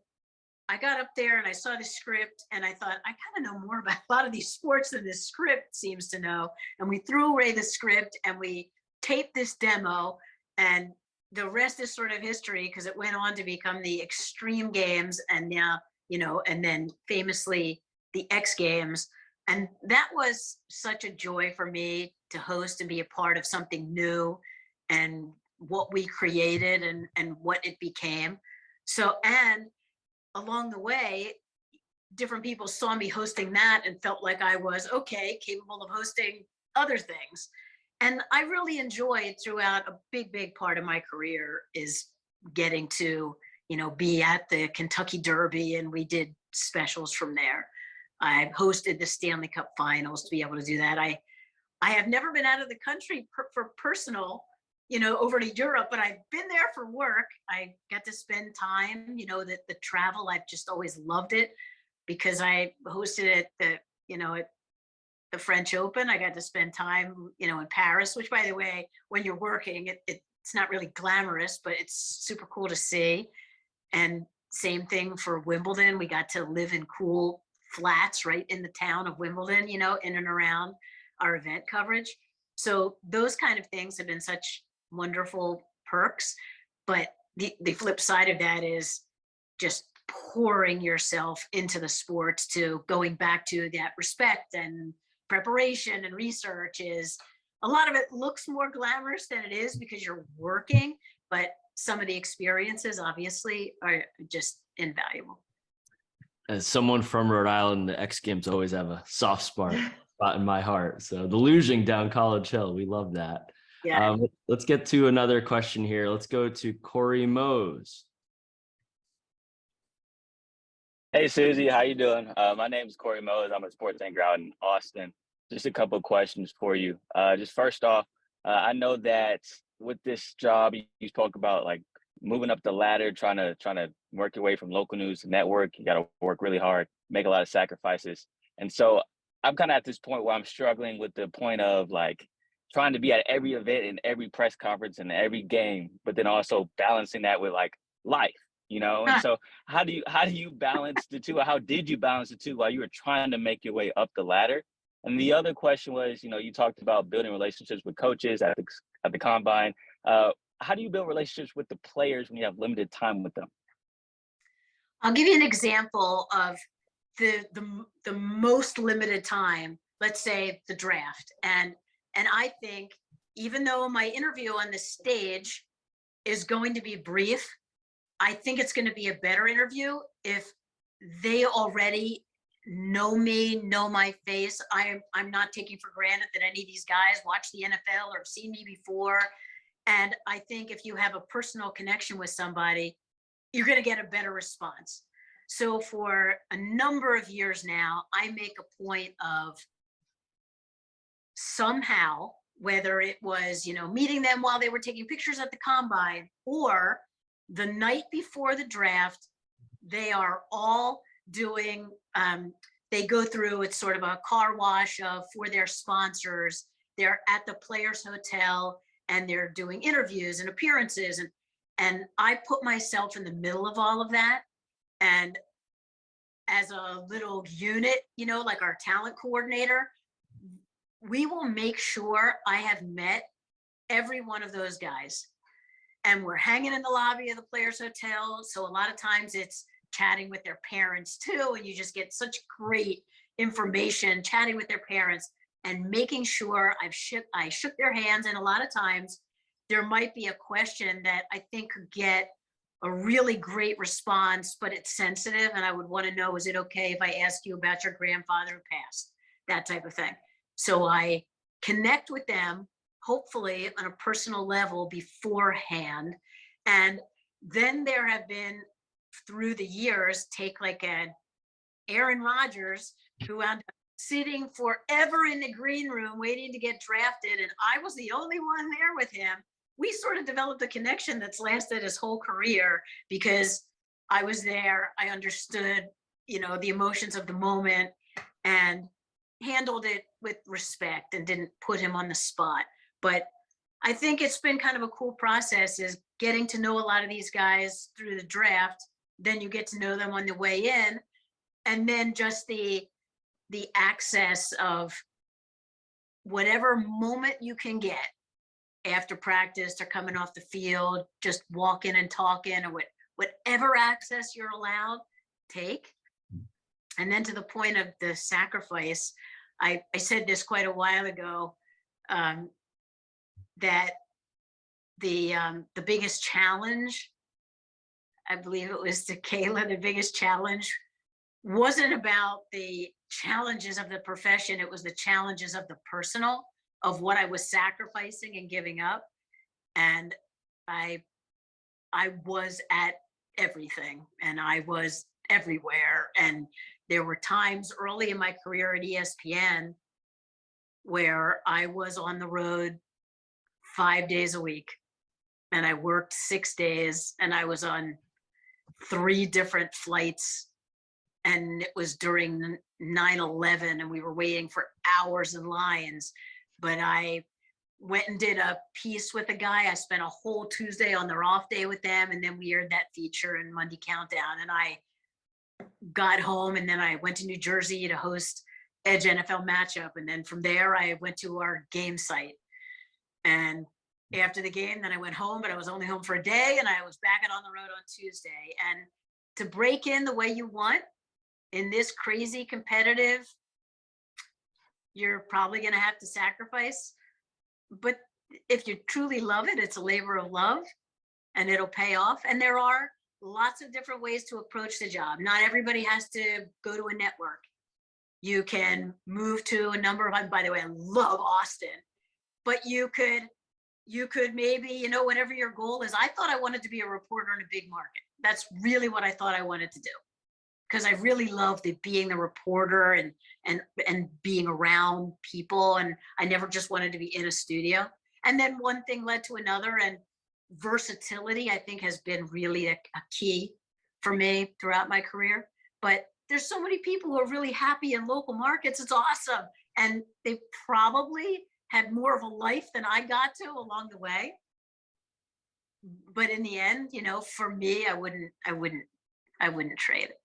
I got up there and I saw the script and I thought, I kind of know more about a lot of these sports than this script seems to know. And we threw away the script and we taped this demo, and the rest is sort of history because it went on to become the Extreme Games, and now, and then famously the X Games. And that was such a joy for me to host and be a part of something new and what we created and what it became. So, and along the way, different people saw me hosting that and felt like I was capable of hosting other things. And I really enjoyed throughout a big part of my career is getting to, be at the Kentucky Derby, and we did specials from there. I hosted the Stanley Cup Finals to be able to do that. I have never been out of the country for personal, over to Europe, but I've been there for work. I got to spend time, the travel, I've just always loved it because I hosted at the French Open. I got to spend time, in Paris, which, by the way, when you're working, it's not really glamorous, but it's super cool to see. And same thing for Wimbledon. We got to live in cool flats right in the town of Wimbledon, in and around our event coverage. So those kind of things have been such wonderful perks. But the flip side of that is just pouring yourself into the sports, to going back to that respect and preparation and research. Is a lot of it looks more glamorous than it is because you're working, but some of the experiences obviously are just invaluable. As someone from Rhode Island, the X Games always have a soft spot in my heart. So the luging down College Hill, we love that. Yeah. Let's get to another question here. Let's go to Corey Mose. Hey, Suzy, how you doing? My name is Corey Mose. I'm a sports anchor out in Austin. Just a couple of questions for you. Just first off, I know that with this job, you spoke about like moving up the ladder, trying to work your way from local news to network. You got to work really hard, make a lot of sacrifices. And so I'm kind of at this point where I'm struggling with the point of like trying to be at every event and every press conference and every game, but then also balancing that with like life. And so how do you balance the two, or how did you balance the two while you were trying to make your way up the ladder? And the other question was, you talked about building relationships with coaches at the combine. How do you build relationships with the players when you have limited time with them? I'll give you an example of the most limited time, let's say the draft. And I think even though my interview on the stage is going to be brief, I think it's going to be a better interview if they already know me, know my face. I'm not taking for granted that any of these guys watch the NFL or have seen me before. And I think if you have a personal connection with somebody, you're going to get a better response. So for a number of years now, I make a point of somehow, whether it was, meeting them while they were taking pictures at the combine or the night before the draft, they are all doing, they go through, it's sort of a car wash for their sponsors. They're at the Players Hotel and they're doing interviews and appearances. And I put myself in the middle of all of that. And as a little unit, like our talent coordinator, we will make sure I have met every one of those guys. And we're hanging in the lobby of the Players Hotel. So a lot of times it's chatting with their parents too. And you just get such great information chatting with their parents and making sure I shook their hands. And a lot of times there might be a question that I think could get a really great response, but it's sensitive. And I would want to know, is it okay if I ask you about your grandfather who passed? That type of thing. So I connect with them, hopefully on a personal level beforehand. And then there have been, through the years, take like an Aaron Rodgers, who wound up sitting forever in the green room waiting to get drafted. And I was the only one there with him. We sort of developed a connection that's lasted his whole career because I was there. I understood, the emotions of the moment and handled it with respect and didn't put him on the spot. But I think it's been kind of a cool process, is getting to know a lot of these guys through the draft, then you get to know them on the way in. And then just the access of whatever moment you can get after practice or coming off the field, just walking and talking, or whatever access you're allowed, take. And then to the point of the sacrifice, I said this quite a while ago, that the biggest challenge, I believe it was to Kayla, the biggest challenge wasn't about the challenges of the profession, it was the challenges of the personal, of what I was sacrificing and giving up. And I was at everything, and I was everywhere. And there were times early in my career at ESPN where I was on the road 5 days a week, and I worked 6 days, and I was on 3 different flights. And it was during 9/11, and we were waiting for hours in lines. But I went and did a piece with a guy. I spent a whole Tuesday on their off day with them, and then we aired that feature in Monday Countdown. And I got home, and then I went to New Jersey to host Edge NFL Matchup. And then from there, I went to our game site. And after the game, then I went home, but I was only home for a day, and I was back out on the road on Tuesday. And to break in the way you want in this crazy competitive, you're probably going to have to sacrifice. But if you truly love it, it's a labor of love, and it'll pay off. And there are lots of different ways to approach the job. Not everybody has to go to a network. You can move to a number of, by the way, I love Austin, but you could maybe, you know, whatever your goal is. I thought I wanted to be a reporter in a big market. That's really what I thought I wanted to do, because I really loved being the reporter and being around people. And I never just wanted to be in a studio. And then one thing led to another, and versatility, I think, has been really a key for me throughout my career. But there's so many people who are really happy in local markets. It's awesome. And they probably had more of a life than I got to along the way. But in the end, you know, for me, I wouldn't trade it.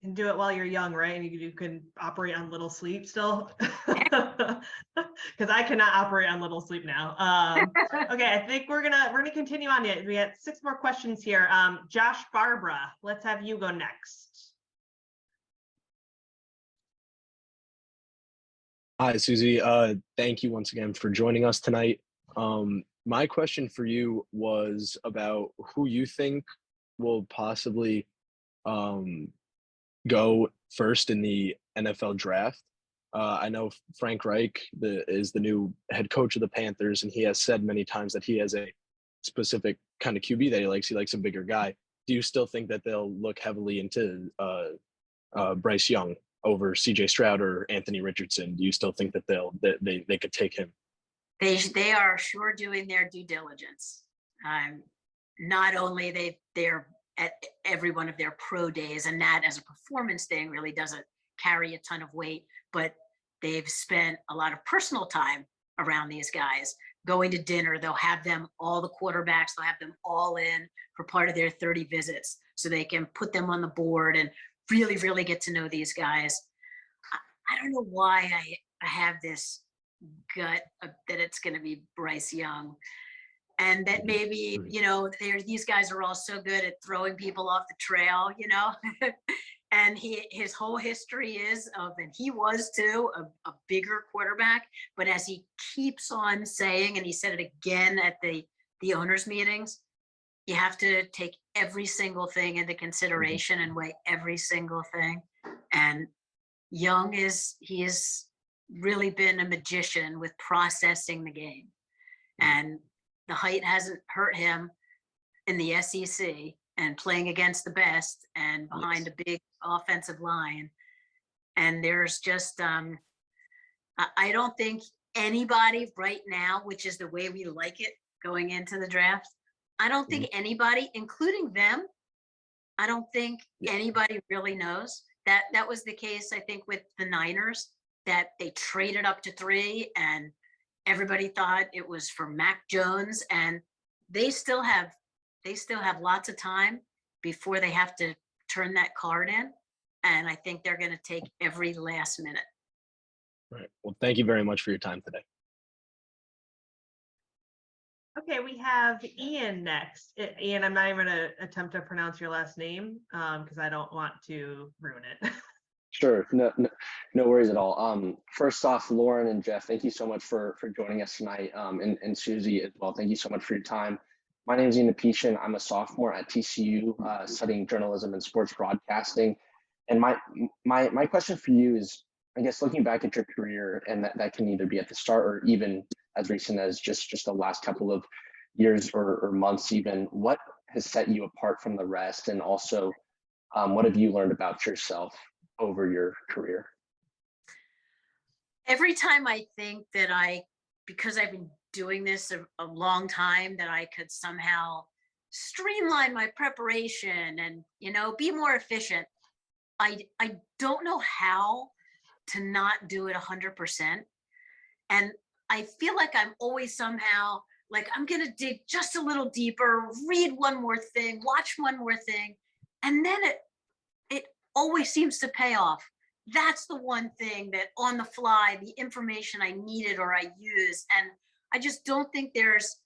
And do it while you're young, right? And you can operate on little sleep still. Because I cannot operate on little sleep now. Okay, I think we're gonna continue on it. We got 6 more questions here. Josh Barbara, let's have you go next. Hi, Suzy. Thank you once again for joining us tonight. My question for you was about who you think will possibly go first in the NFL draft. I know Frank Reich is the new head coach of the Panthers, and he has said many times that he has a specific kind of QB that he likes. He likes a bigger guy. Do you still think that they'll look heavily into Bryce Young over CJ Stroud or Anthony Richardson? Do you still think that they could take him? They are sure doing their due diligence. Not only they're at every one of their pro days, and that as a performance thing really doesn't carry a ton of weight, but they've spent a lot of personal time around these guys, going to dinner. They'll have them, all the quarterbacks, they'll have them all in for part of their 30 visits so they can put them on the board and really, really get to know these guys. I don't know why I have this gut that it's going to be Bryce Young. And that maybe, you know, these guys are all so good at throwing people off the trail, you know, and his whole history is and he was too, a bigger quarterback. But as he keeps on saying, and he said it again at the owners' meetings, you have to take every single thing into consideration and weigh every single thing. And Young he has really been a magician with processing the game. And the height hasn't hurt him in the SEC and playing against the best and behind a big offensive line. And there's just, I don't think anybody right now, which is the way we like it going into the draft, I don't think anybody, including them, I don't think anybody really knows. That was the case, I think, with the Niners, that they traded up to 3 and everybody thought it was for Mac Jones, and they still have lots of time before they have to turn that card in. And I think they're going to take every last minute. Right. Well, thank you very much for your time today. Okay, we have Ian next. Ian, I'm not even gonna attempt to pronounce your last name because I don't want to ruin it. Sure, no worries at all. First off, Lauren and Jeff, thank you so much for joining us tonight, and Suzy as well. Thank you so much for your time. My name is Ian Apetian. I'm a sophomore at TCU, studying journalism and sports broadcasting. And my question for you is, I guess, looking back at your career, and that can either be at the start or even as recent as just the last couple of years or months even, what has set you apart from the rest? And also, what have you learned about yourself over your career? Every time I think that because I've been doing this a long time, that I could somehow streamline my preparation and, be more efficient. I don't know how to not do it 100%. And I feel like I'm always somehow like, I'm going to dig just a little deeper, read one more thing, watch one more thing. And then it always seems to pay off. That's the one thing that on the fly, the information I needed or I use. And I just don't think there's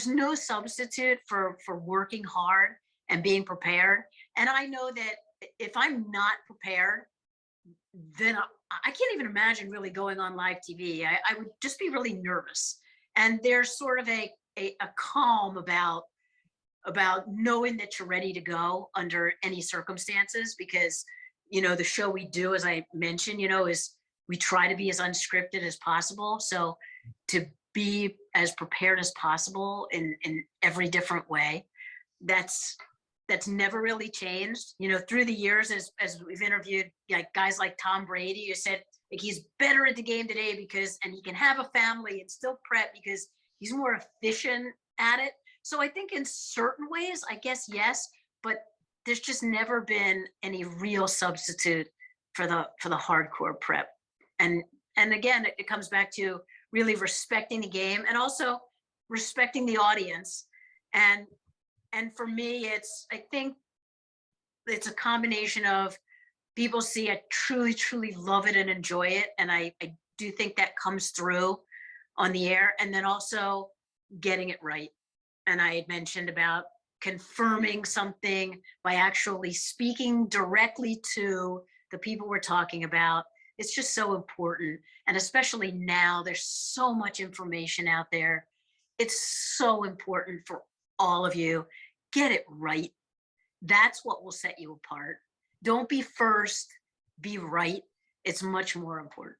no substitute for working hard and being prepared. And I know that if I'm not prepared, then I can't even imagine really going on live TV. I would just be really nervous. And there's sort of a calm about knowing that you're ready to go under any circumstances, because, the show we do, as I mentioned, is we try to be as unscripted as possible. So to be as prepared as possible in every different way, that's never really changed. Through the years, as we've interviewed like guys like Tom Brady, who said like he's better at the game today and he can have a family and still prep because he's more efficient at it. So I think in certain ways, I guess, yes, but there's just never been any real substitute for the hardcore prep. And again, it comes back to really respecting the game and also respecting the audience. And for me, I think it's a combination of people see I truly, truly love it and enjoy it. And I do think that comes through on the air, and then also getting it right. And I had mentioned about confirming something by actually speaking directly to the people we're talking about. It's just so important. And especially now, there's so much information out there. It's so important for all of you. Get it right. That's what will set you apart. Don't be first, be right. It's much more important.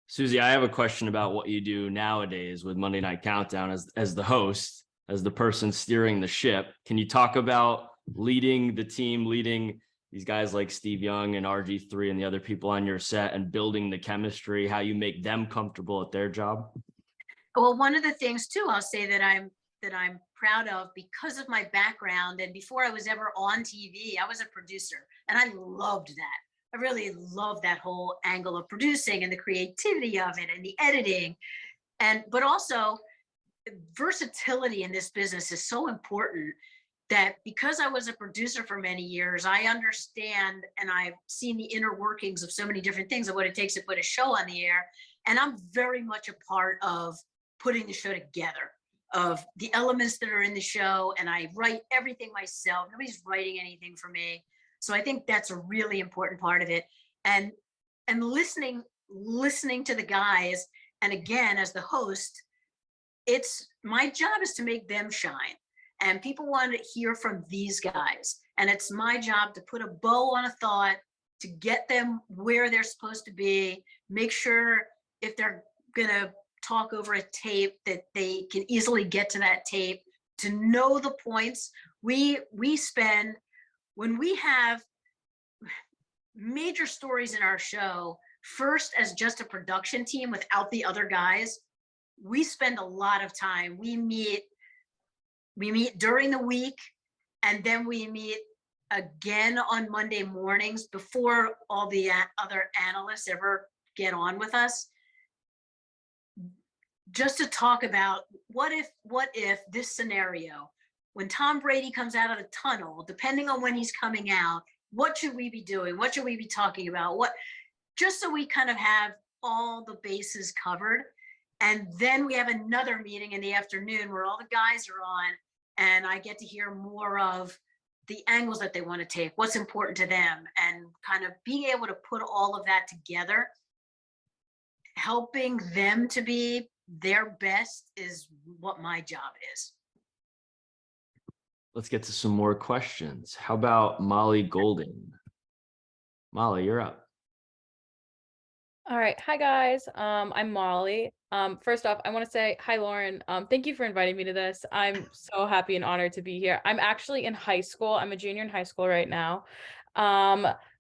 Suzy, I have a question about what you do nowadays with Monday Night Countdown as the host, as the person steering the ship. Can you talk about leading the team, leading these guys like Steve Young and RG3 and the other people on your set, and building the chemistry, how you make them comfortable at their job? Well, one of the things too, I'll say that I'm proud of, because of my background, and before I was ever on TV, I was a producer, and I loved that. I really love that whole angle of producing and the creativity of it and the editing. But also versatility in this business is so important, that because I was a producer for many years, I understand and I've seen the inner workings of so many different things of what it takes to put a show on the air. And I'm very much a part of putting the show together, of the elements that are in the show. And I write everything myself. Nobody's writing anything for me. So I think that's a really important part of it. And listening to the guys. And again, as the host, it's my job is to make them shine. And people want to hear from these guys. And it's my job to put a bow on a thought, to get them where they're supposed to be, make sure if they're going to talk over a tape that they can easily get to that tape, to know the points. We spend, when we have major stories in our show, first as just a production team without the other guys, we spend a lot of time. We meet during the week, and then we meet again on Monday mornings before all the other analysts ever get on with us. just to talk about what if this scenario, when Tom Brady comes out of the tunnel, depending on when he's coming out, what should we be doing? What should we be talking about? Just so we kind of have all the bases covered. And then we have another meeting in the afternoon where all the guys are on, and I get to hear more of the angles that they want to take, what's important to them, and kind of being able to put all of that together, helping them to be their best is what my job is. Let's get to some more questions. How about Molly Golden? Molly, you're up. All right. Hi, guys. I'm Molly. First off, I want to say hi, Lauren. Thank you for inviting me to this. I'm so happy and honored to be here. I'm actually in high school. I'm a junior in high school right now.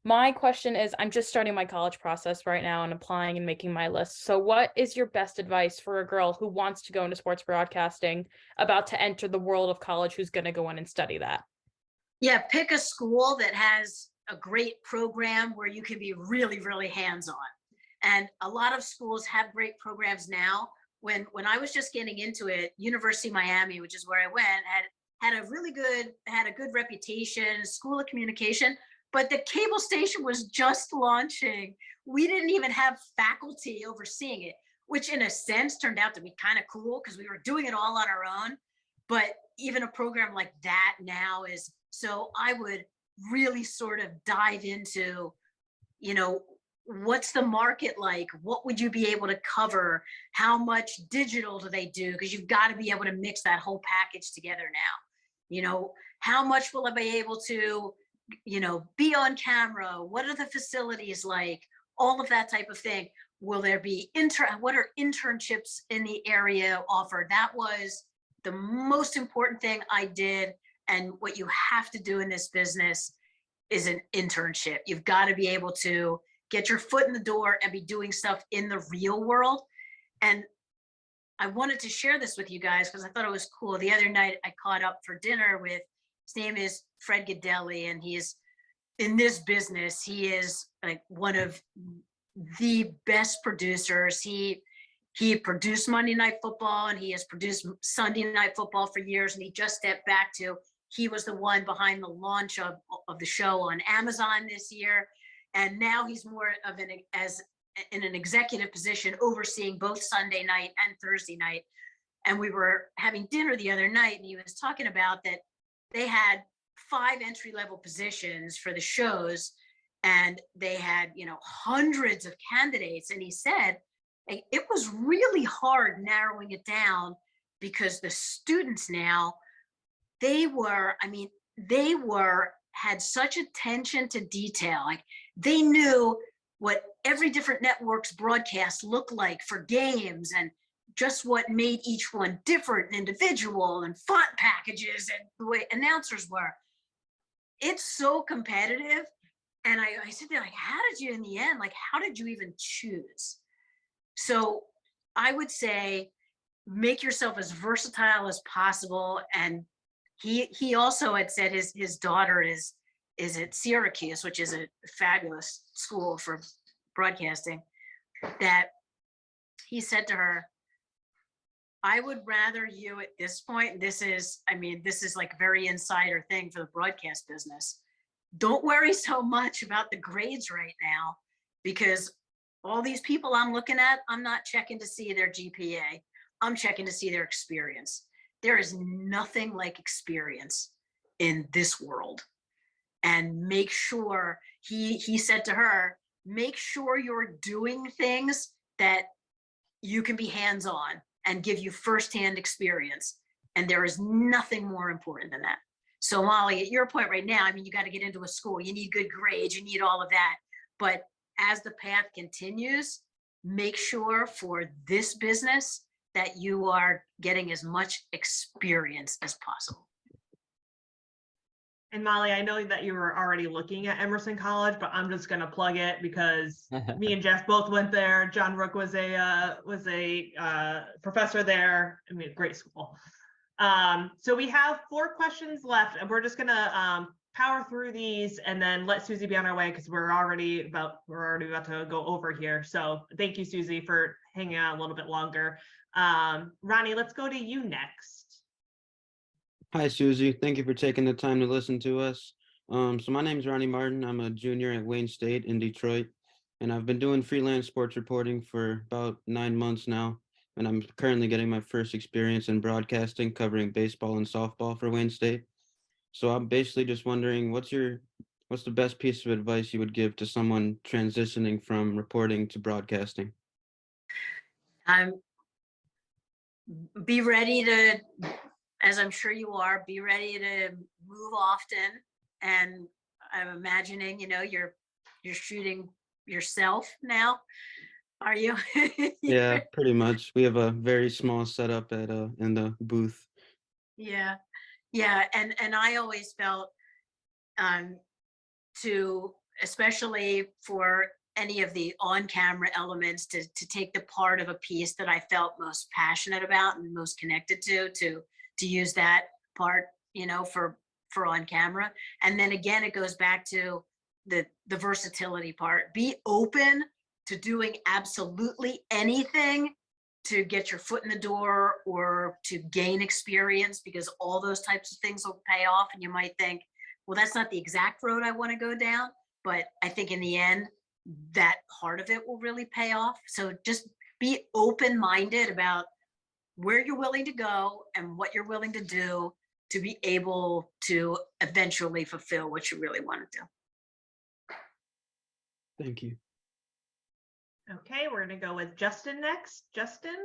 My question is, I'm just starting my college process right now and applying and making my list. So what is your best advice for a girl who wants to go into sports broadcasting, about to enter the world of college, who's going to go in and study that? Yeah, pick a school that has a great program where you can be really, really hands-on. And a lot of schools have great programs now. When I was just getting into it, University of Miami, which is where I went, had a good reputation, school of communication, but the cable station was just launching. We didn't even have faculty overseeing it, which in a sense turned out to be kind of cool because we were doing it all on our own. But even a program like that now is, so I would really sort of dive into, what's the market like? What would you be able to cover? How much digital do they do? Because you've got to be able to mix that whole package together now. How much will I be able to, be on camera? What are the facilities like? All of that type of thing. Will there be what are internships in the area offered? That was the most important thing I did. And what you have to do in this business is an internship. You've got to be able to get your foot in the door and be doing stuff in the real world. And I wanted to share this with you guys because I thought it was cool. The other night I caught up for dinner with, his name is Fred Gadelli, and he's in this business. He is like one of the best producers. He produced Monday Night Football, and he has produced Sunday Night Football for years. And he just stepped back he was the one behind the launch of the show on Amazon this year. And now he's more of in an executive position overseeing both Sunday night and Thursday night. And we were having dinner the other night, and he was talking about that they had 5 entry-level positions for the shows, and they had, hundreds of candidates. And he said it was really hard narrowing it down because the students now, had such attention to detail. Like, they knew what every different network's broadcast looked like for games, and just what made each one different and individual, and font packages and the way announcers were. It's so competitive. And I said, like, how did you in the end, how did you even choose? So I would say, make yourself as versatile as possible. And he also had said his daughter is at Syracuse, which is a fabulous school for broadcasting, that he said to her, I would rather you at this point, this is like a very insider thing for the broadcast business. Don't worry so much about the grades right now, because all these people I'm looking at, I'm not checking to see their GPA. I'm checking to see their experience. There is nothing like experience in this world. And make sure, he said to her, make sure you're doing things that you can be hands-on and give you firsthand experience. And there is nothing more important than that. So Molly, at your point right now, you got to get into a school, you need good grades, you need all of that. But as the path continues, make sure for this business that you are getting as much experience as possible. And Molly, I know that you were already looking at Emerson College, but I'm just going to plug it because me and Jeff both went there. John Rook was a professor there. Great school. So we have 4 questions left, and we're just going to power through these and then let Suzy be on our way, because we're already about to go over here. So thank you, Suzy, for hanging out a little bit longer. Ronnie, let's go to you next. Hi, Susie. Thank you for taking the time to listen to us. So my name is Ronnie Martin. I'm a junior at Wayne State in Detroit, and I've been doing freelance sports reporting for about 9 months now. And I'm currently getting my first experience in broadcasting, covering baseball and softball for Wayne State. So I'm basically just wondering, what's the best piece of advice you would give to someone transitioning from reporting to broadcasting? Be ready to, as I'm sure you are, be ready to move often. And I'm imagining, you're shooting yourself now. Are you? Yeah, pretty much. We have a very small setup at in the booth. Yeah. And I always felt to, especially for any of the on-camera elements, to take the part of a piece that I felt most passionate about and most connected to use that part, for on camera. And then again, it goes back to the versatility part. Be open to doing absolutely anything to get your foot in the door or to gain experience, because all those types of things will pay off. And you might think, well, that's not the exact road I want to go down, but I think in the end, that part of it will really pay off. So just be open-minded about where you're willing to go and what you're willing to do to be able to eventually fulfill what you really want to do. Thank you. Okay, we're gonna go with Justin next. Justin?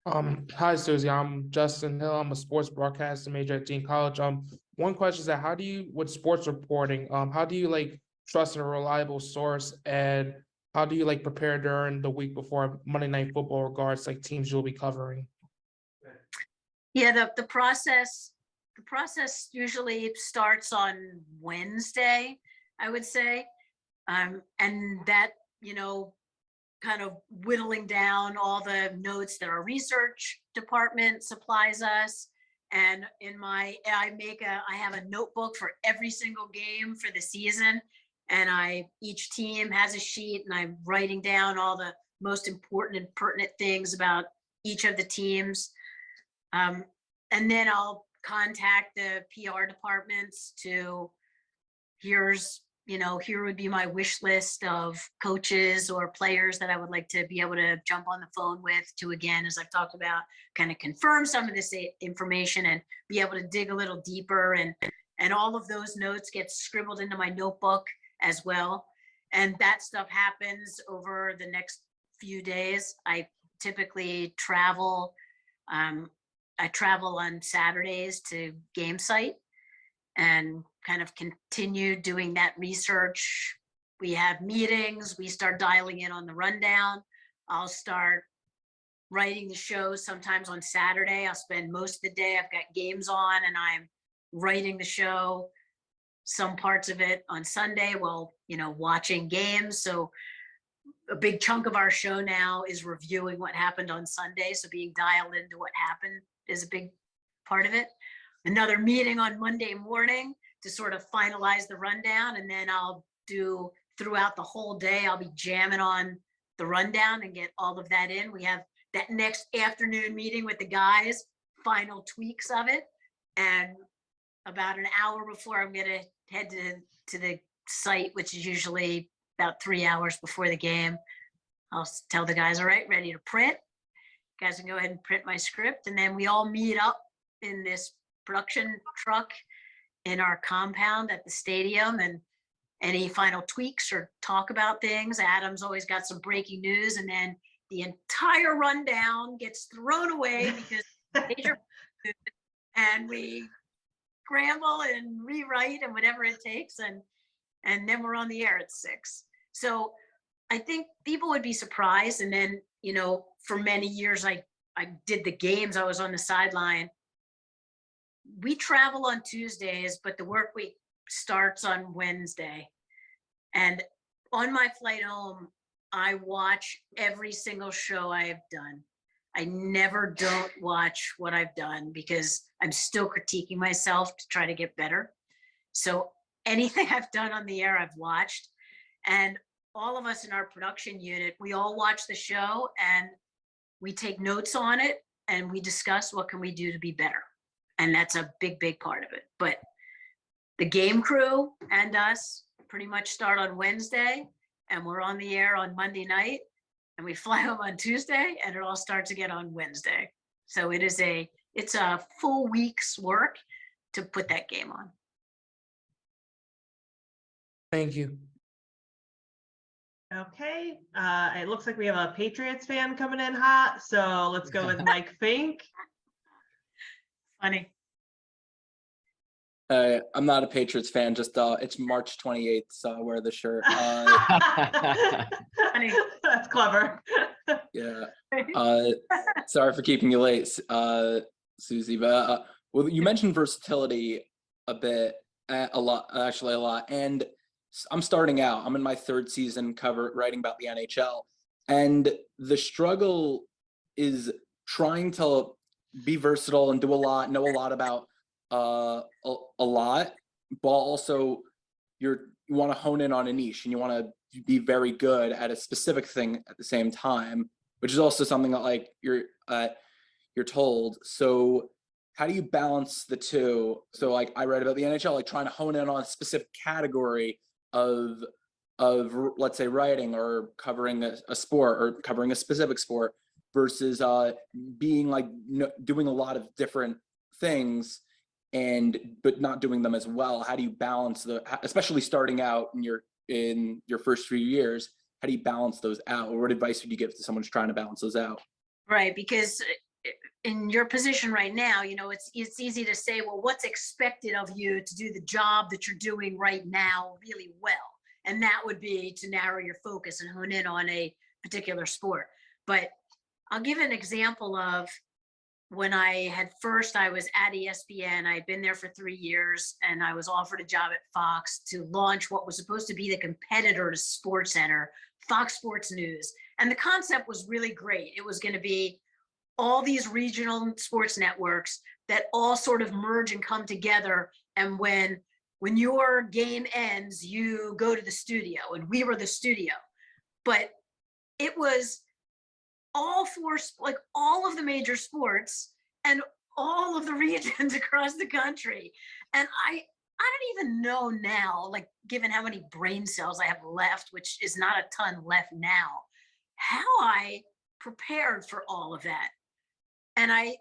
Hi, Susie. I'm Justin Hill. I'm a sports broadcaster major at Dean College. One question is that how do you, with sports reporting, how do you trust a reliable source, and how do you prepare during the week before Monday Night Football regards teams you'll be covering? Yeah, the process usually starts on Wednesday, I would say. And that, kind of whittling down all the notes that our research department supplies us. And I have a notebook for every single game for the season. And each team has a sheet, and I'm writing down all the most important and pertinent things about each of the teams. And then I'll contact the PR departments to, here would be my wish list of coaches or players that I would like to be able to jump on the phone with to, again, as I've talked about, kind of confirm some of this information and be able to dig a little deeper. And all of those notes get scribbled into my notebook as well. And that stuff happens over the next few days. I typically travel. I travel on Saturdays to game site and kind of continue doing that research. We have meetings, we start dialing in on the rundown. I'll start writing the show sometimes on Saturday. I'll spend most of the day, I've got games on, and I'm writing the show, some parts of it on Sunday while, watching games. So a big chunk of our show now is reviewing what happened on Sunday. So being dialed into what happened is a big part of it. Another meeting on Monday morning to sort of finalize the rundown. And then I'll do, throughout the whole day, I'll be jamming on the rundown and get all of that in. We have that next afternoon meeting with the guys, final tweaks of it. And about an hour before I'm gonna head to the site, which is usually about 3 hours before the game, I'll tell the guys, all right, ready to print. You guys can go ahead and print my script. And then we all meet up in this production truck in our compound at the stadium, and any final tweaks or talk about things. Adam's always got some breaking news, and then the entire rundown gets thrown away because major, and we scramble and rewrite and whatever it takes, and then we're on the air at 6. So I think people would be surprised. And then, for many years I did the games. I was on the sideline. We travel on Tuesdays, but the work week starts on Wednesday. And on my flight home, I watch every single show I have done. I never don't watch what I've done because I'm still critiquing myself to try to get better. So anything I've done on the air, I've watched. And all of us in our production unit, we all watch the show, and we take notes on it and we discuss what can we do to be better. And that's a big, big part of it. But the game crew and us pretty much start on Wednesday, and we're on the air on Monday night, and we fly home on Tuesday, and it all starts again on Wednesday. So it's a full week's work to put that game on. Thank you. Okay, it looks like we have a Patriots fan coming in hot, so let's go with Mike Fink. Funny. I'm not a Patriots fan, just it's March 28th, so I wear the shirt. Funny. That's clever. Yeah. Sorry for keeping you late, Suzy, but well, you mentioned versatility a bit, a lot, and I'm starting out. I'm in my third season writing about the NHL, and the struggle is trying to be versatile and do a lot, know a lot about a lot, but also you want to hone in on a niche and you want to be very good at a specific thing at the same time, which is also something that like you're told. So how do you balance the two? So like I read about the NHL, like trying to hone in on a specific category of let's say writing or covering a sport or covering a specific sport versus being like doing a lot of different things but not doing them as well. How do you balance especially starting out in your first few years, how do you balance those out? Or what advice would you give to someone who's trying to balance those out? Right, because in your position right now, it's easy to say, well, what's expected of you to do the job that you're doing right now really well? And that would be to narrow your focus and hone in on a particular sport. But I'll give an example of when I was at ESPN. I'd been there for 3 years, and I was offered a job at Fox to launch what was supposed to be the competitor to SportsCenter, Fox Sports News. And the concept was really great. It was going to be all these regional sports networks that all sort of merge and come together. And when your game ends, you go to the studio, and we were the studio. But it was all of the major sports and all of the regions across the country. And I don't even know now, like given how many brain cells I have left, which is not a ton left now, how I prepared for all of that. And I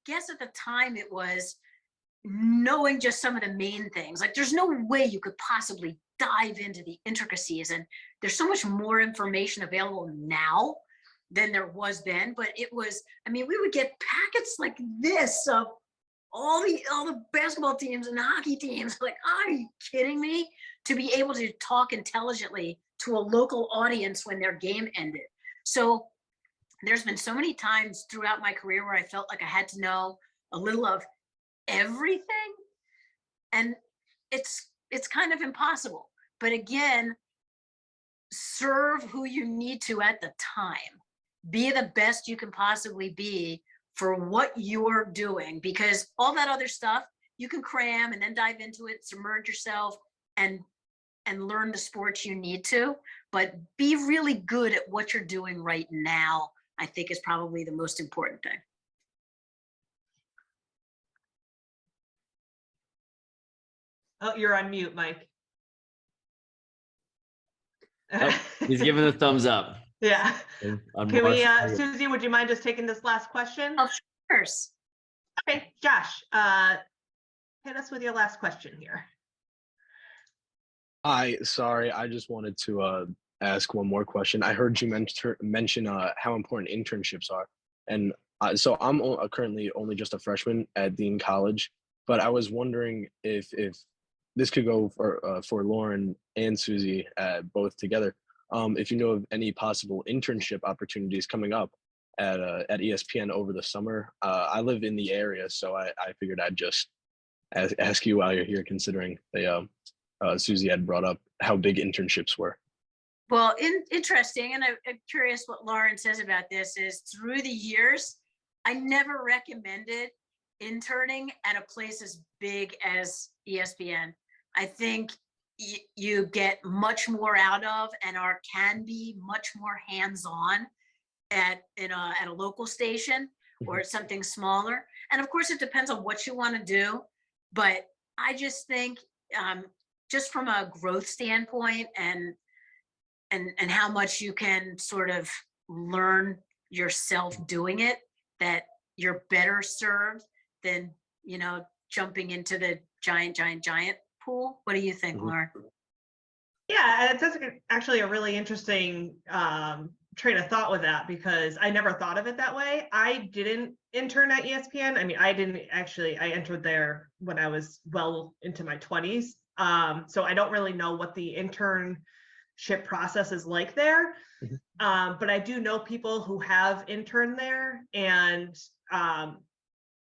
guess at the time it was knowing just some of the main things. Like there's no way you could possibly dive into the intricacies, and there's so much more information available now than there was then. But it was, we would get packets like this of all the basketball teams and hockey teams. Like, are you kidding me? To be able to talk intelligently to a local audience when their game ended. So there's been so many times throughout my career where I felt like I had to know a little of everything, and it's kind of impossible. But again, serve who you need to at the time. Be the best you can possibly be for what you're doing, because all that other stuff you can cram and then dive into it, submerge yourself, and learn the sports you need to. But be really good at what you're doing right now, I think, is probably the most important thing. Oh, you're on mute, Mike. Oh, he's giving the thumbs up. Yeah. Can we, Suzy, would you mind just taking this last question? Of course. Okay, Josh, hit us with your last question here. Sorry, I just wanted to ask one more question. I heard you mention how important internships are, and so I'm currently only just a freshman at Dean College, but I was wondering if this could go for Lauren and Suzy both together. If you know of any possible internship opportunities coming up at ESPN over the summer. I live in the area, so I figured I'd just ask you while you're here, considering Suzy had brought up how big internships were. Well, interesting, and I'm curious what Lauren says about this, is through the years, I never recommended interning at a place as big as ESPN. I think you get much more out of and can be much more hands-on at a local station or something smaller. And of course, it depends on what you want to do. But I just think, just from a growth standpoint and how much you can sort of learn yourself doing it, that you're better served than, jumping into the giant pool. What do you think, Lauren? Yeah, that's actually a really interesting train of thought with that, because I never thought of it that way. I didn't intern at ESPN. I mean, I entered there when I was well into my 20s. So I don't really know what the internship process is like there. But I do know people who have interned there, and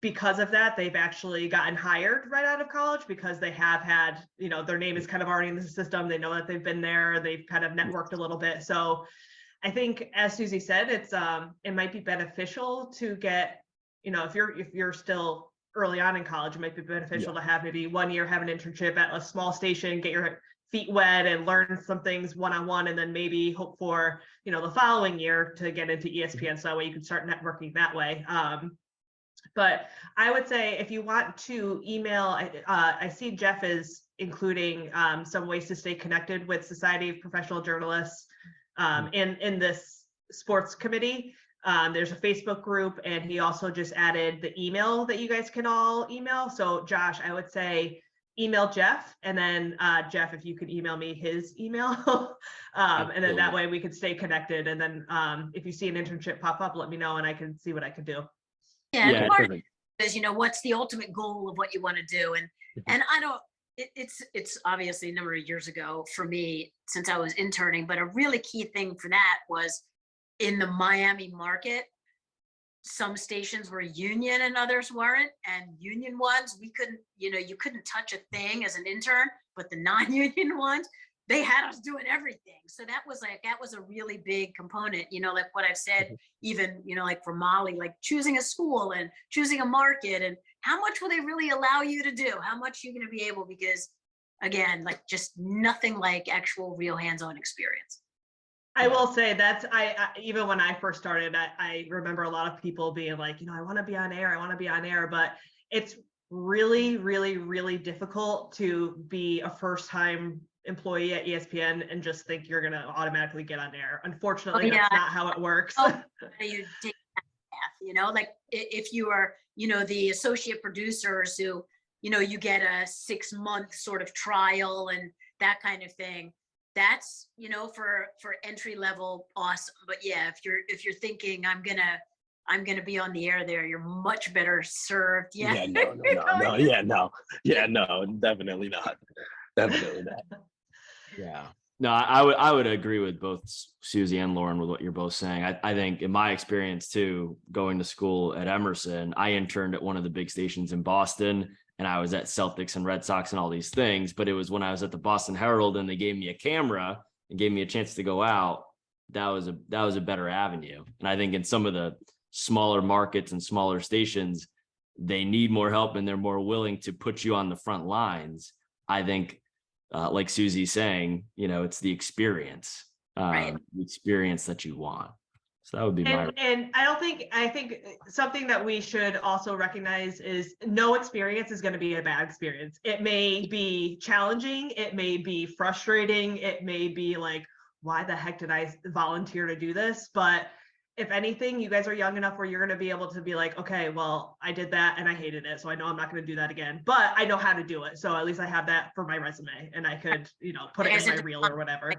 because of that, they've actually gotten hired right out of college, because they have had, their name is kind of already in the system. They know that they've been there. They've kind of networked a little bit. So I think, as Suzy said, it might be beneficial to get, if you're still early on in college, it might be beneficial to have maybe 1 year, have an internship at a small station, get your feet wet and learn some things one-on-one, and then maybe hope for, the following year to get into ESPN. So that way you can start networking that way. But I would say, if you want to email, I see Jeff is including some ways to stay connected with Society of Professional Journalists in this sports committee. There's a Facebook group, and he also just added the email that you guys can all email. So Josh, I would say email Jeff, and then Jeff, if you could email me his email, and then that way we could stay connected. And then if you see an internship pop up, let me know, and I can see what I can do. Yeah, part of it is, what's the ultimate goal of what you want to do, and I don't. It's obviously a number of years ago for me, since I was interning, but a really key thing for that was in the Miami market. Some stations were union and others weren't, and union ones, we couldn't, you couldn't touch a thing as an intern, but the non-union ones, they had us doing everything. So that was a really big component, like what I've said, even, like for Molly, like choosing a school and choosing a market, and how much will they really allow you to do? How much you're going to be able, because again, like just nothing like actual real hands-on experience. I will say that's, even when I first started, I remember a lot of people being like, I want to be on air, but it's really, really, really difficult to be a first-time employee at ESPN and just think you're going to automatically get on air. Unfortunately, that's not how it works. You take that path, like if you are, the associate producers who, you get a 6-month sort of trial and that kind of thing. That's, for entry level, awesome. But yeah, if you're thinking I'm gonna be on the air there, you're much better served. Yeah. No, definitely not. Definitely not. Yeah. No, I would agree with both Suzy and Lauren with what you're both saying. I think in my experience too, going to school at Emerson, I interned at one of the big stations in Boston, and I was at Celtics and Red Sox and all these things. But it was when I was at the Boston Herald and they gave me a camera and gave me a chance to go out. That was a better avenue. And I think in some of the smaller markets and smaller stations, they need more help and they're more willing to put you on the front lines. I think, like Suzy's saying, it's the experience, the experience that you want. So that would be my. And I think something that we should also recognize is no experience is going to be a bad experience. It may be challenging. It may be frustrating. It may be like, why the heck did I volunteer to do this? But if anything, you guys are young enough where you're going to be able to be like, okay, well, I did that and I hated it, so I know I'm not going to do that again, but I know how to do it. So at least I have that for my resume, and I could, put it in my reel or whatever.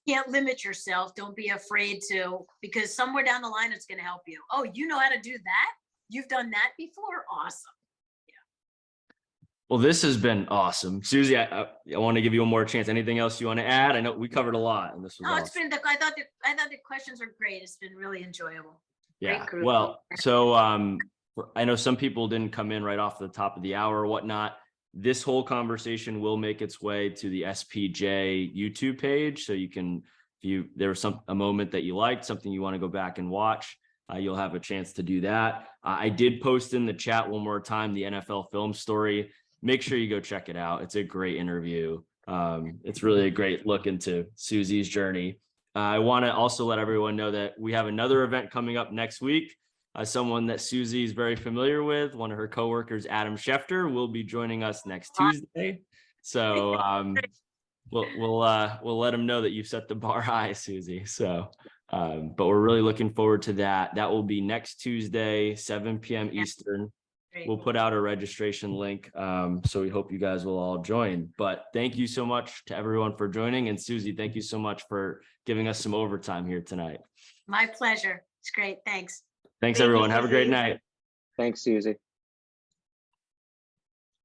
Can't limit yourself. Don't be afraid to, because somewhere down the line, it's going to help you. Oh, you know how to do that? You've done that before? Awesome. Well, this has been awesome. Suzy, I want to give you one more chance. Anything else you want to add? I know we covered a lot, and this was awesome. It's been, I thought the questions were great. It's been really enjoyable. Yeah. Well, so I know some people didn't come in right off the top of the hour or whatnot. This whole conversation will make its way to the SPJ YouTube page. So you can, if there was a moment that you liked, something you want to go back and watch, you'll have a chance to do that. I did post in the chat one more time the NFL film story. Make sure you go check it out. It's a great interview. It's really a great look into Suzy's journey. I want to also let everyone know that we have another event coming up next week. Someone that Suzy is very familiar with, one of her coworkers, Adam Schefter, will be joining us next Tuesday. So we'll let him know that you've set the bar high, Suzy. So, but we're really looking forward to that. That will be next Tuesday, 7 p.m. Eastern. Great. We'll put out a registration link. So we hope you guys will all join. But thank you so much to everyone for joining. And Suzy, thank you so much for giving us some overtime here tonight. My pleasure. It's great. Thanks. Thanks, Thank you, everyone. Have a great Suzy. night. Thanks, Suzy.